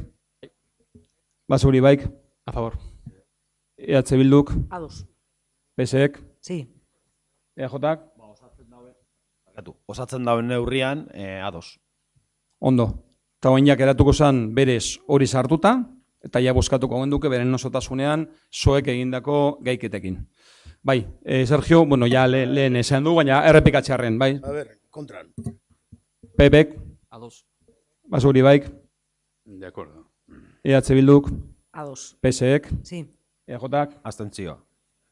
Basauri baik? A favor. EH Bilduk? Ados. PSek? Sí. EJak? Osatzen dauen neurrian, ados. Ondo. Eta oainak eratuko zen berez hori sartuta, eta ja bozkatuko genduke beren osotasunean zoek egindako gaiketekin. Bai, Sergio, lehen esan du, baina errepikatzearen, bai? A ver, kontran. Pepek? Ados. Basauri baik? De acuerdo. EH Bilduk? Ados. PSek? Sí. EJak? Abstentzioa.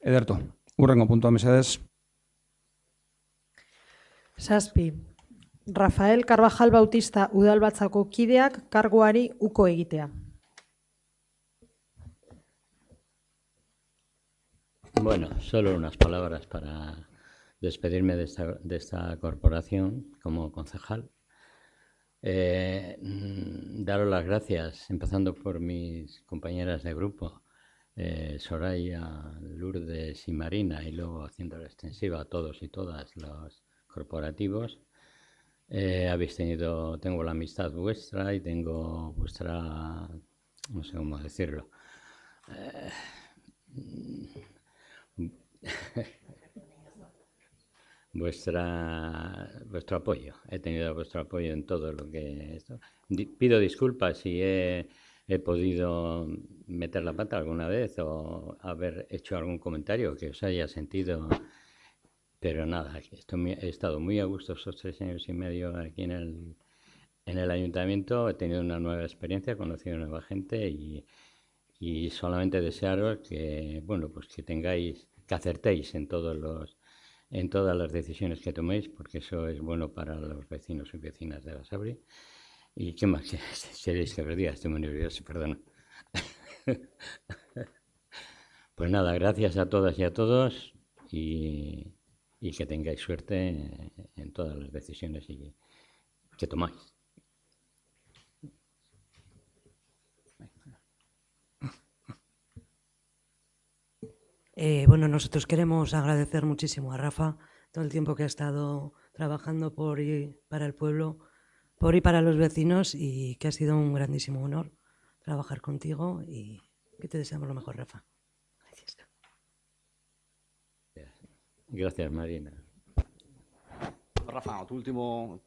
Ederto. Urrengo puntua mesedez. 7. Rafael Carvajal Bautista udalbatzako kideak karguari uko egitea. Bueno, solo unas palabras para despedirme de esta corporación como concejal. Daros las gracias, empezando por mis compañeras de grupo, Soraya, Lourdes y Marina, y luego haciendo la extensiva a todos y todas los corporativos. Tengo la amistad vuestra y tengo vuestra, no sé cómo decirlo, vuestro apoyo. He tenido vuestro apoyo en todo lo que esto. Pido disculpas si he podido meter la pata alguna vez o haber hecho algún comentario que os haya sentido, pero nada, he estado muy a gusto estos 3 años y medio aquí en el ayuntamiento. He tenido una nueva experiencia, he conocido nueva gente y solamente desearos que, bueno, pues que acertéis en todas las decisiones que toméis, porque eso es bueno para los vecinos y vecinas de Basauri. ¿Y qué más queréis que os diga? Estoy muy nervioso, perdón. Pues nada, gracias a todas y a todos y que tengáis suerte en todas las decisiones que tomáis. Bueno, nosotros queremos agradecer muchísimo a Rafa todo el tiempo que ha estado trabajando por y para el pueblo, por y para los vecinos, y que ha sido un grandísimo honor trabajar contigo y que te deseamos lo mejor, Rafa. Gracias. Gracias, Marina. Rafa, tu último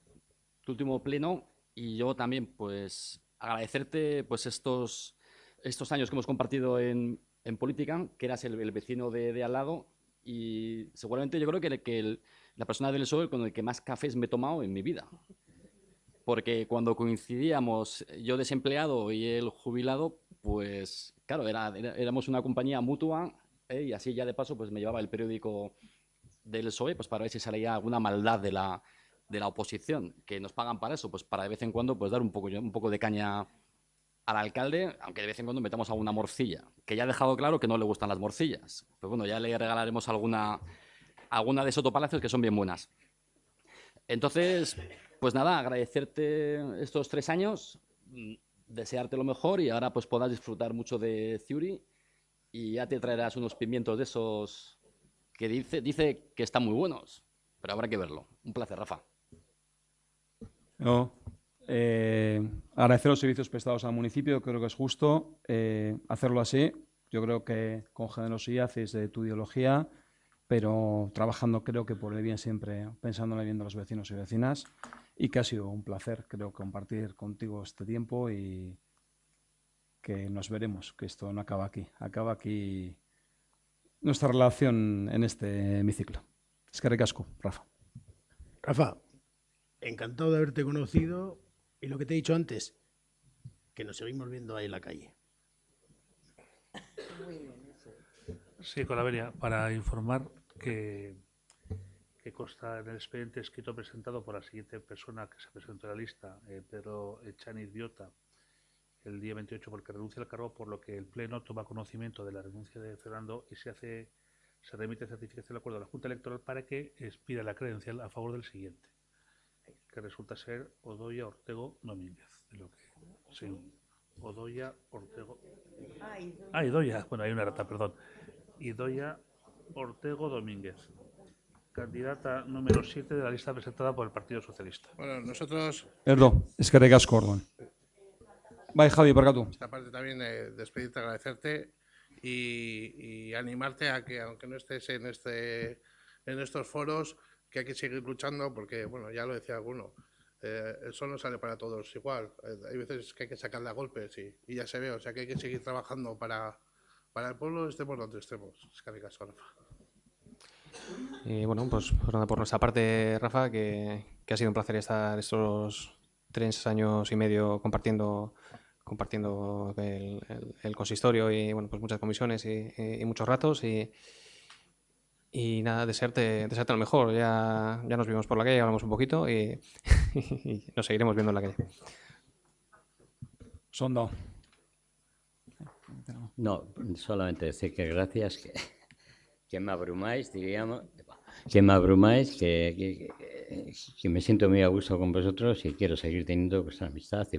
pleno, y yo también pues agradecerte pues estos años que hemos compartido en política, que eras el vecino de al lado, y seguramente yo creo que la persona del PSOE con el que más cafés me he tomado en mi vida. Porque cuando coincidíamos, yo desempleado y él jubilado, pues claro, éramos una compañía mutua, y así ya de paso pues me llevaba el periódico del PSOE pues para ver si salía alguna maldad de la oposición, que nos pagan para eso, pues para de vez en cuando pues dar un poco de caña al alcalde, aunque de vez en cuando metamos alguna morcilla, que ya ha dejado claro que no le gustan las morcillas. Pues bueno, ya le regalaremos alguna de Soto Palacios, que son bien buenas. Entonces, pues nada, agradecerte estos 3 años, desearte lo mejor, y ahora pues podrás disfrutar mucho de Ciuri, y ya te traerás unos pimientos de esos que dice que están muy buenos, pero habrá que verlo. Un placer, Rafa. No. Agradecer los servicios prestados al municipio, creo que es justo hacerlo así. Yo creo que con generosidad es de tu ideología, pero trabajando creo que por el bien siempre, pensando en el bien de los vecinos y vecinas, y que ha sido un placer, creo, compartir contigo este tiempo, y que nos veremos, que esto no acaba aquí nuestra relación en este hemiciclo. Eskerrik asko, Rafa. Rafa, encantado de haberte conocido. Y lo que te he dicho antes, que nos seguimos viendo ahí en la calle. Sí, con la venia, para informar que consta en el expediente escrito presentado por la siguiente persona que se presentó en la lista, Pedro Echaniz Biota, el día 28, porque renuncia al cargo, por lo que el Pleno toma conocimiento de la renuncia de Fernando y se remite certificación de acuerdo a la Junta Electoral para que expida la credencial a favor del siguiente, que resulta ser Odoia Ortego Domínguez. De lo que, sí, Odoia Ortego. Idoia. Bueno, hay una rata, perdón. Idoia Ortego Domínguez, candidata número 7 de la lista presentada por el Partido Socialista. Bueno, nosotros... Eskerrik asko, orduan. Bai, Javi, barkatu. Esta parte también despedirte, agradecerte y animarte a que, aunque no estés en estos foros, que hay que seguir luchando, porque, bueno, ya lo decía alguno, el sol no sale para todos igual. Hay veces que hay que sacarle a golpes y ya se ve, o sea que hay que seguir trabajando para el pueblo, estemos donde estemos. Eskerrik asko, Rafa. Y bueno, pues por nuestra parte, Rafa, que ha sido un placer estar estos 3 años y medio compartiendo el consistorio y bueno, pues muchas comisiones y muchos ratos y nada, desearte lo mejor. Ya nos vimos por la calle, hablamos un poquito y nos seguiremos viendo en la calle. Sonda. No, solamente decir que gracias, que me abrumáis, diríamos, que me abrumáis, que me siento muy a gusto con vosotros y quiero seguir teniendo vuestra amistad y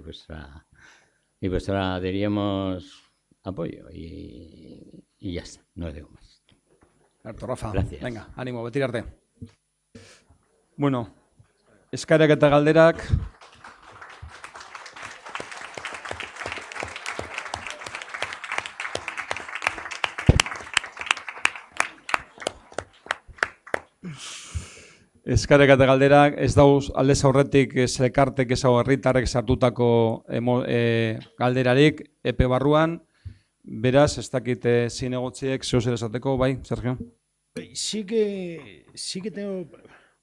vuestra, diríamos, apoyo. Y ya está, no digo más. Rafa, gracias. Venga, ánimo, betirarte. Bueno, eskaerak eta galderak. Eskaerak eta galderak ez dauz aldez aurretik elkartek ez hau herritarrek sartutako galderarik epe barruan. Beraz, ez dakit zinegotziek zeu zer esateko, bai, Sergio? Sí que tengo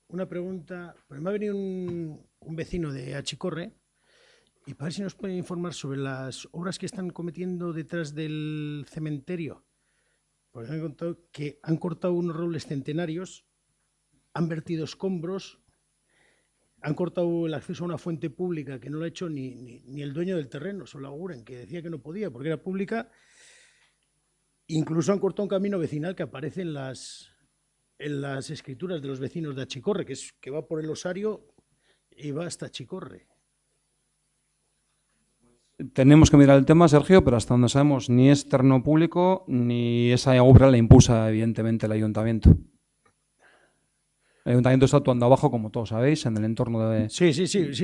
una pregunta. Me ha venido un vecino de Achicorre y para ver si nos pueden informar sobre las obras que están cometiendo detrás del cementerio. Porque me han contado que han cortado unos robles centenarios, han vertido escombros, han cortado el acceso a una fuente pública que no lo ha hecho ni el dueño del terreno, Solaguren, que decía que no podía porque era pública. Incluso han cortado un camino vecinal que aparece en las escrituras de los vecinos de Achicorre, que va por el Osario y va hasta Achicorre. Tenemos que mirar el tema, Sergio, pero hasta donde sabemos ni es terreno público ni esa obra la impulsa, evidentemente, el ayuntamiento. El ayuntamiento está actuando abajo, como todos sabéis, en el entorno de... Sí.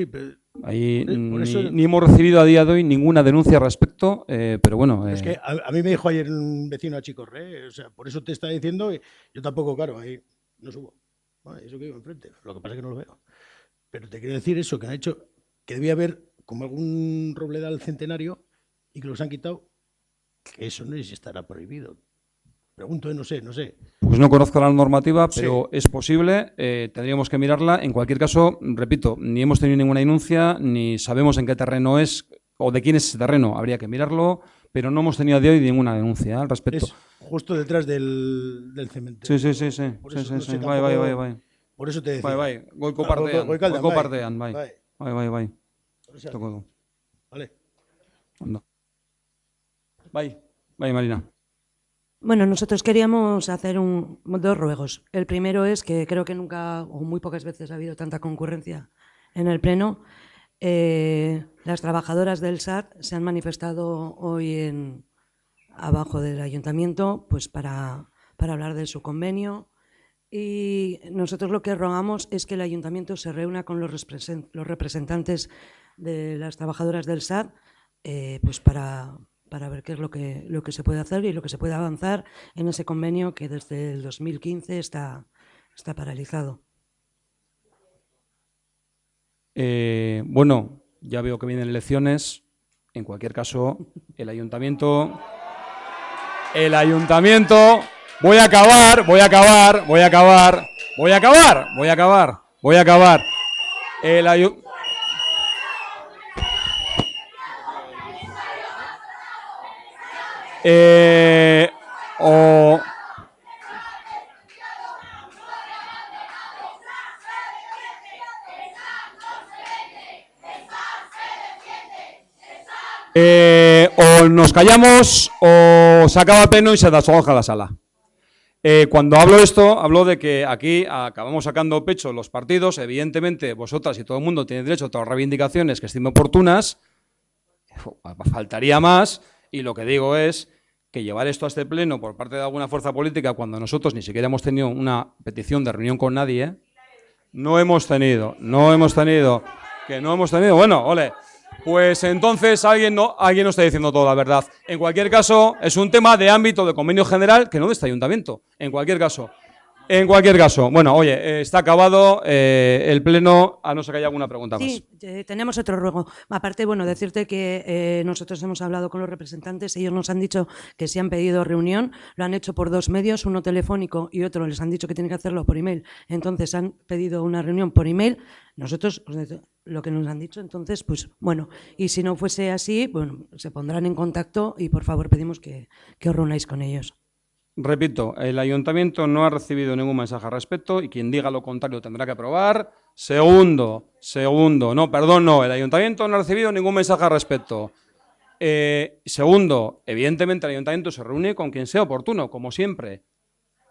Pero ahí eso... ni hemos recibido a día de hoy ninguna denuncia al respecto, pero bueno... Es que a mí me dijo ayer un vecino a Chicorre, o sea, por eso te está diciendo, yo tampoco, claro, ahí no subo. Eso que vivo enfrente, lo que pasa es que no lo veo. Pero te quiero decir eso, que han hecho, que debía haber como algún robledal centenario y que los han quitado, que eso no sé si estará prohibido. Pregunto, no sé. Pues no conozco la normativa, pero sí, es posible, tendríamos que mirarla. En cualquier caso, repito, ni hemos tenido ninguna denuncia, ni sabemos en qué terreno es o de quién es ese terreno. Habría que mirarlo, pero no hemos tenido a día de hoy ninguna denuncia al respecto. Es justo detrás del cementerio. Sí. Bai. Por eso te decía. Bai. Goiko partean, bai. Toko du. Vale. Ondo. Bai, Marina. Bueno, nosotros queríamos hacer dos ruegos. El primero es que creo que nunca o muy pocas veces ha habido tanta concurrencia en el Pleno. Las trabajadoras del SAT se han manifestado hoy abajo del Ayuntamiento pues para hablar de su convenio y nosotros lo que rogamos es que el Ayuntamiento se reúna con los representantes de las trabajadoras del SAT pues para ver qué es lo que se puede hacer y lo que se puede avanzar en ese convenio que desde el 2015 está paralizado. Bueno, ya veo que vienen elecciones. En cualquier caso, el ayuntamiento... Voy a acabar. O nos callamos o se acaba el pleno y se desaloja la sala. Cuando hablo esto, hablo de que aquí acabamos sacando pecho los partidos. Evidentemente, vosotras y todo el mundo tiene derecho a todas las reivindicaciones que estén oportunas. Faltaría más. Y lo que digo es que llevar esto a este pleno por parte de alguna fuerza política cuando nosotros ni siquiera hemos tenido una petición de reunión con nadie, no hemos tenido. Bueno, ole. Pues entonces alguien no está diciendo toda la verdad. En cualquier caso, es un tema de ámbito de convenio general que no de este ayuntamiento. En cualquier caso. Bueno, oye, está acabado el pleno, a no ser que haya alguna pregunta más. Sí, tenemos otro ruego. Aparte, bueno, decirte que nosotros hemos hablado con los representantes, ellos nos han dicho que si han pedido reunión, lo han hecho por dos medios, uno telefónico y otro les han dicho que tienen que hacerlo por email. Entonces han pedido una reunión por email. Nosotros, lo que nos han dicho, entonces, pues bueno, y si no fuese así, bueno, se pondrán en contacto y por favor pedimos que os reunáis con ellos. Repito, el ayuntamiento no ha recibido ningún mensaje al respecto y quien diga lo contrario tendrá que aprobar. Segundo, el ayuntamiento no ha recibido ningún mensaje al respecto. Segundo, evidentemente el ayuntamiento se reúne con quien sea oportuno, como siempre.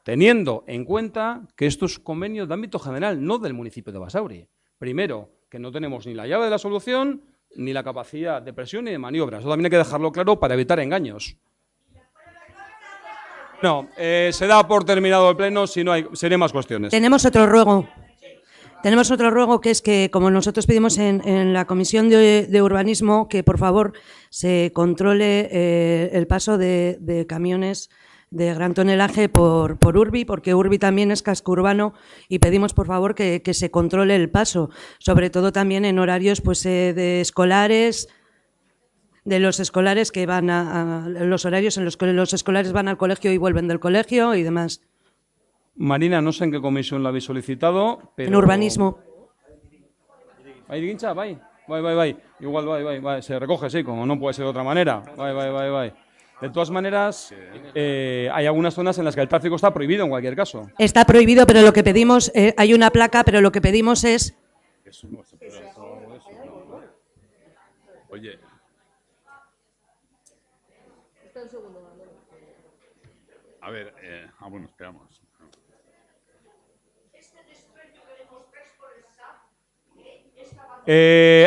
teniendo en cuenta que esto es convenio de ámbito general, no del municipio de Basauri. Primero, que no tenemos ni la llave de la solución, ni la capacidad de presión ni de maniobra. Eso también hay que dejarlo claro para evitar engaños. No, se da por terminado el pleno si no hay más cuestiones. Tenemos otro ruego. Tenemos otro ruego, que es que, como nosotros pedimos en la Comisión de Urbanismo, que por favor se controle el paso de camiones de gran tonelaje por Urbi, porque Urbi también es casco urbano, y pedimos por favor que se controle el paso, sobre todo también en horarios pues, de escolares, de los escolares que van a los horarios en los que los escolares van al colegio y vuelven del colegio y demás. Marina, no sé en qué comisión la habéis solicitado, pero... En urbanismo. Vai, Guincha, vai. Igual, vai. Se recoge, sí, como no puede ser de otra manera. Vai. De todas maneras, hay algunas zonas en las que el tráfico está prohibido en cualquier caso. Está prohibido, pero lo que pedimos, hay una placa, pero lo que pedimos es... Oye. A ver, bueno, esperamos.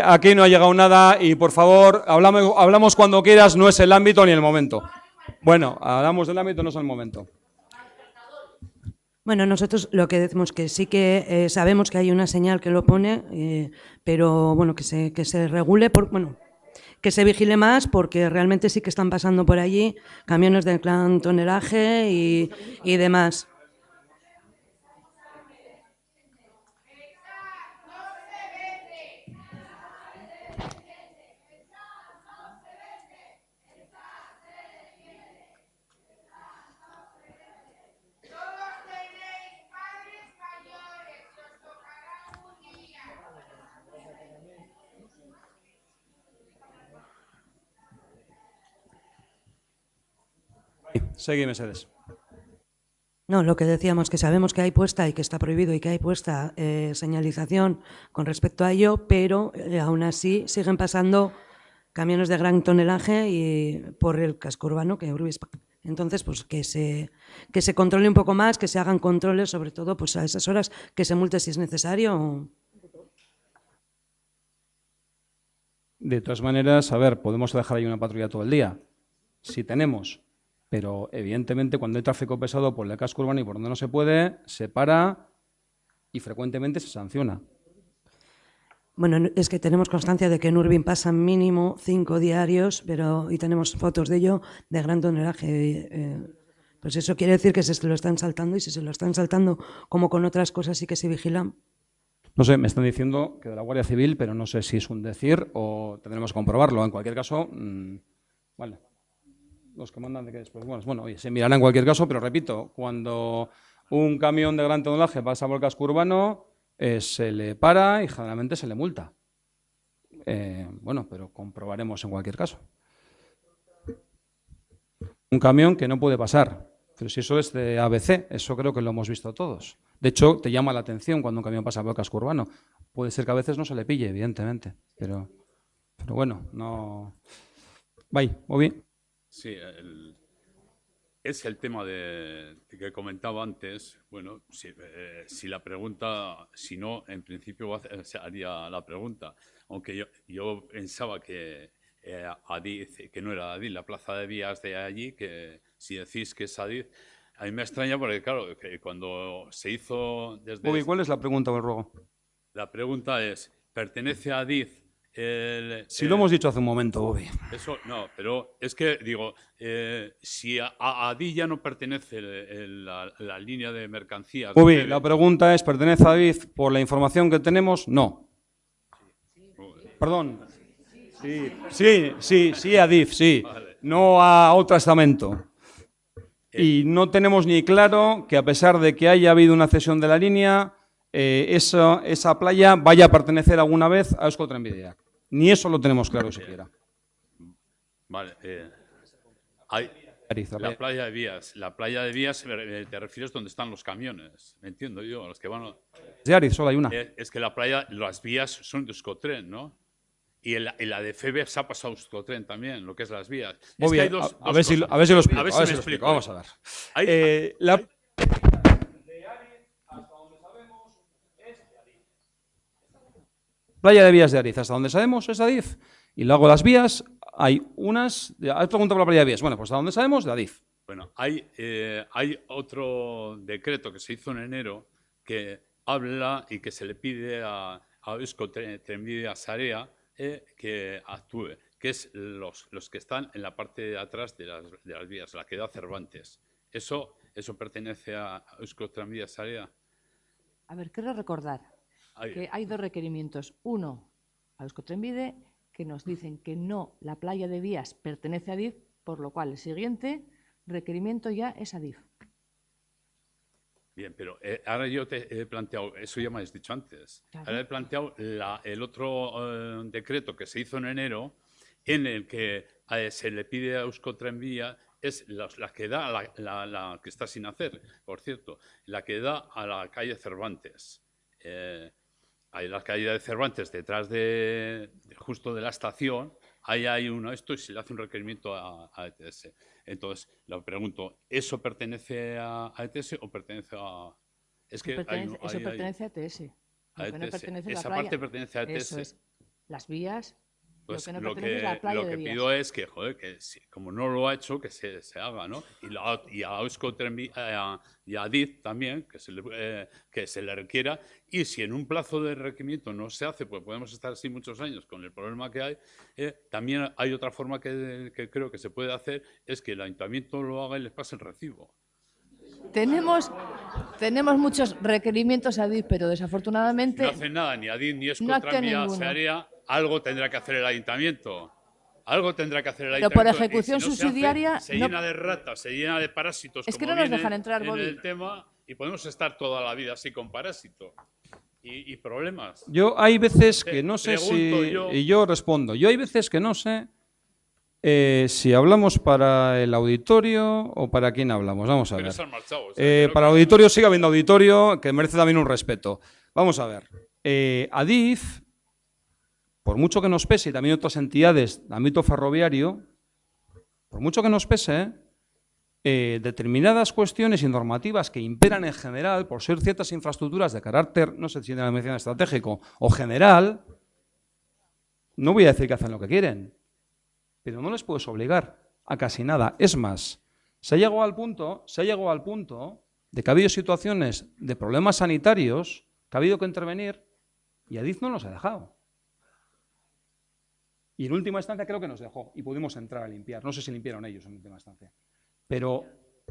Aquí no ha llegado nada y, por favor, hablamos cuando quieras, no es el ámbito ni el momento. Bueno, hablamos del ámbito, no es el momento. Bueno, nosotros lo que decimos que sí que sabemos que hay una señal que lo pone, pero bueno, que se regule, que se vigile más, porque realmente sí que están pasando por allí camiones de gran tonelaje y demás. Seguí, Mercedes. No, lo que decíamos, que sabemos que hay puesta y que está prohibido y que hay puesta señalización con respecto a ello, pero aún así siguen pasando camiones de gran tonelaje y por el casco urbano que Urbi. Entonces, pues que se controle un poco más, que se hagan controles, sobre todo pues a esas horas, que se multe si es necesario. De todas maneras, a ver, podemos dejar ahí una patrulla todo el día. Si tenemos, pero evidentemente cuando hay tráfico pesado por el casco urbano y por donde no se puede, se para y frecuentemente se sanciona. Bueno, es que tenemos constancia de que en Urbin pasan mínimo 5 diarios, y tenemos fotos de ello, de gran tonelaje. Pues eso quiere decir que se lo están saltando, y si se lo están saltando como con otras cosas sí que se vigilan. No sé, me están diciendo que de la Guardia Civil, pero no sé si es un decir o tendremos que comprobarlo. En cualquier caso, vale. Los que mandan de que después, bueno, oye, se mirará en cualquier caso, pero repito, cuando un camión de gran tonelaje pasa por el casco urbano, se le para y generalmente se le multa. Bueno, pero comprobaremos en cualquier caso. Un camión que no puede pasar, pero si eso es de ABC, eso creo que lo hemos visto todos. De hecho, te llama la atención cuando un camión pasa por el casco urbano. Puede ser que a veces no se le pille, evidentemente, pero bueno, no... Bye, Obi. Sí, es el tema que comentaba antes. Bueno, si la pregunta, si no, en principio se haría la pregunta. Aunque yo pensaba que Adif, que no era Adif, la plaza de vías de allí, que si decís que es Adif, a mí me extraña porque, claro, que cuando se hizo desde... Obi, ¿cuál es la pregunta o el ruego? La pregunta es, ¿pertenece a Adif? Si lo hemos dicho hace un momento, Obi. Eso no, pero es que digo, si a Adif ya no pertenece la línea de mercancías. Obi, la pregunta es, ¿pertenece a Adif por la información que tenemos? No. Perdón. Sí, Adif, sí. Vale. No a otro estamento. Y no tenemos ni claro que a pesar de que haya habido una cesión de la línea, esa playa vaya a pertenecer alguna vez a Eusko Trenbideak. Ni eso lo tenemos claro siquiera. Vale. La playa de vías. La playa de vías, te refieres donde están los camiones, me entiendo yo, los que van a... De Ariz, solo hay una. Es que la playa, las vías son de Euskotren, ¿no? Y la de FEBE se ha pasado a Euskotren también, lo que es las vías. Bobby, es que hay a ver si lo explico. A ver si me explico. Vamos a ver. Playa de Vías de Adif, hasta donde sabemos es Adif. Y luego las vías, hay unas... ¿Has preguntado por la Playa de Vías? Bueno, pues hasta donde sabemos, de Adif. Bueno, hay otro decreto que se hizo en enero que habla y que se le pide a Eusko Trenbide Sarea que actúe, que es los que están en la parte de atrás de las vías, la que da Cervantes. ¿Eso pertenece a Eusko Trenbide Sarea? A ver, quiero recordar que hay 2 requerimientos. Uno, a Eusko Trenbide, que nos dicen que no, la playa de Vías pertenece a Adif, por lo cual el siguiente requerimiento ya es Adif. Bien, pero ahora yo te he planteado, eso ya me has dicho antes, claro. Ahora he planteado el otro decreto que se hizo en enero, en el que se le pide a Eusko Trenbide, es la que da, la que está sin hacer, por cierto, la que da a la calle Cervantes. Hay la calle de Cervantes detrás justo de la estación, ahí hay esto y se le hace un requerimiento a ETS. Entonces, le pregunto, ¿eso pertenece a ETS o pertenece a...? Eso pertenece a ETS. A ETS. No pertenece a la Esa playa. parte pertenece a ETS. Eso es. Las vías, pues lo que no pertenece es la playa de Vías. Lo que pido es que, joder, que como no lo ha hecho, que se haga, ¿no? Y a Eusko Trenbide y a Adif también, que se le requiera. Y si en un plazo de requerimiento no se hace, pues podemos estar así muchos años con el problema que hay. También hay otra forma que creo que se puede hacer, es que el ayuntamiento lo haga y les pase el recibo. Tenemos muchos requerimientos a Adif, pero desafortunadamente... No hacen nada, ni Adif ni Eusko Trenbide Sarea. Algo tendrá que hacer el ayuntamiento. Algo tendrá que hacer el ayuntamiento. Pero por ejecución subsidiaria... Se llena de ratas, se llena de parásitos. Es que no nos dejan entrar, en el tema, y podemos estar toda la vida así con parásitos y problemas. Yo hay veces que no sé si... Y yo respondo. Yo hay veces que no sé si hablamos para el auditorio o para quién hablamos. Vamos a ver. Para el auditorio sigue habiendo auditorio, que merece también un respeto. Vamos a ver. Adif, por mucho que nos pese, y también otras entidades de ámbito ferroviario, por mucho que nos pese, determinadas cuestiones y normativas que imperan en general, por ser ciertas infraestructuras de carácter, no sé si de la mención estratégico o general, no voy a decir que hacen lo que quieren, pero no les puedes obligar a casi nada. Es más, se ha llegado al punto de que ha habido situaciones de problemas sanitarios que ha habido que intervenir y Adif no nos ha dejado. Y en última instancia creo que nos dejó y pudimos entrar a limpiar. No sé si limpiaron ellos en última instancia. Pero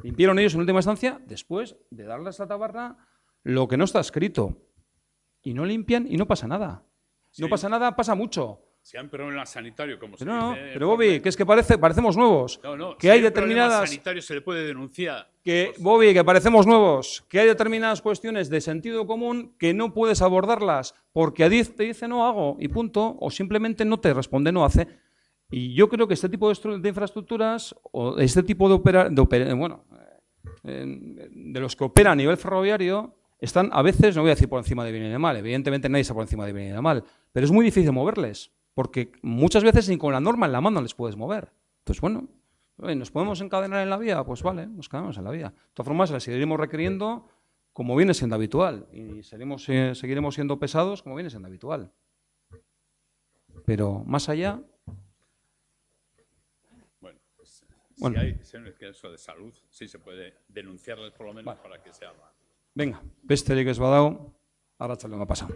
limpiaron ellos en última instancia después de darles a la tabarra lo que no está escrito. Y no limpian y no pasa nada. Sí. No pasa nada, pasa mucho. Si hay un problema sanitario, como se dice... Pero Bobby, que es que parecemos nuevos. No, que si hay determinadas... problema sanitario se le puede denunciar. Bobby, que parecemos nuevos. Que hay determinadas cuestiones de sentido común que no puedes abordarlas porque Adif te dice no hago y punto, o simplemente no te responde, no hace. Y yo creo que este tipo de infraestructuras o este tipo de los que operan a nivel ferroviario están a veces, no voy a decir por encima de bien y de mal, evidentemente nadie está por encima de bien y de mal, pero es muy difícil moverles. Porque muchas veces ni con la norma en la mano les puedes mover. Entonces, bueno, ¿nos podemos encadenar en la vía? Pues vale, nos quedamos en la vía. De todas formas, la seguiremos requiriendo como viene siendo habitual. Y seguiremos siendo pesados como viene siendo habitual. Pero más allá... Bueno, si hay eso de salud, sí se puede denunciarles por lo menos para que se haga. Venga, besterik ez badao, arratsaldeon pasa.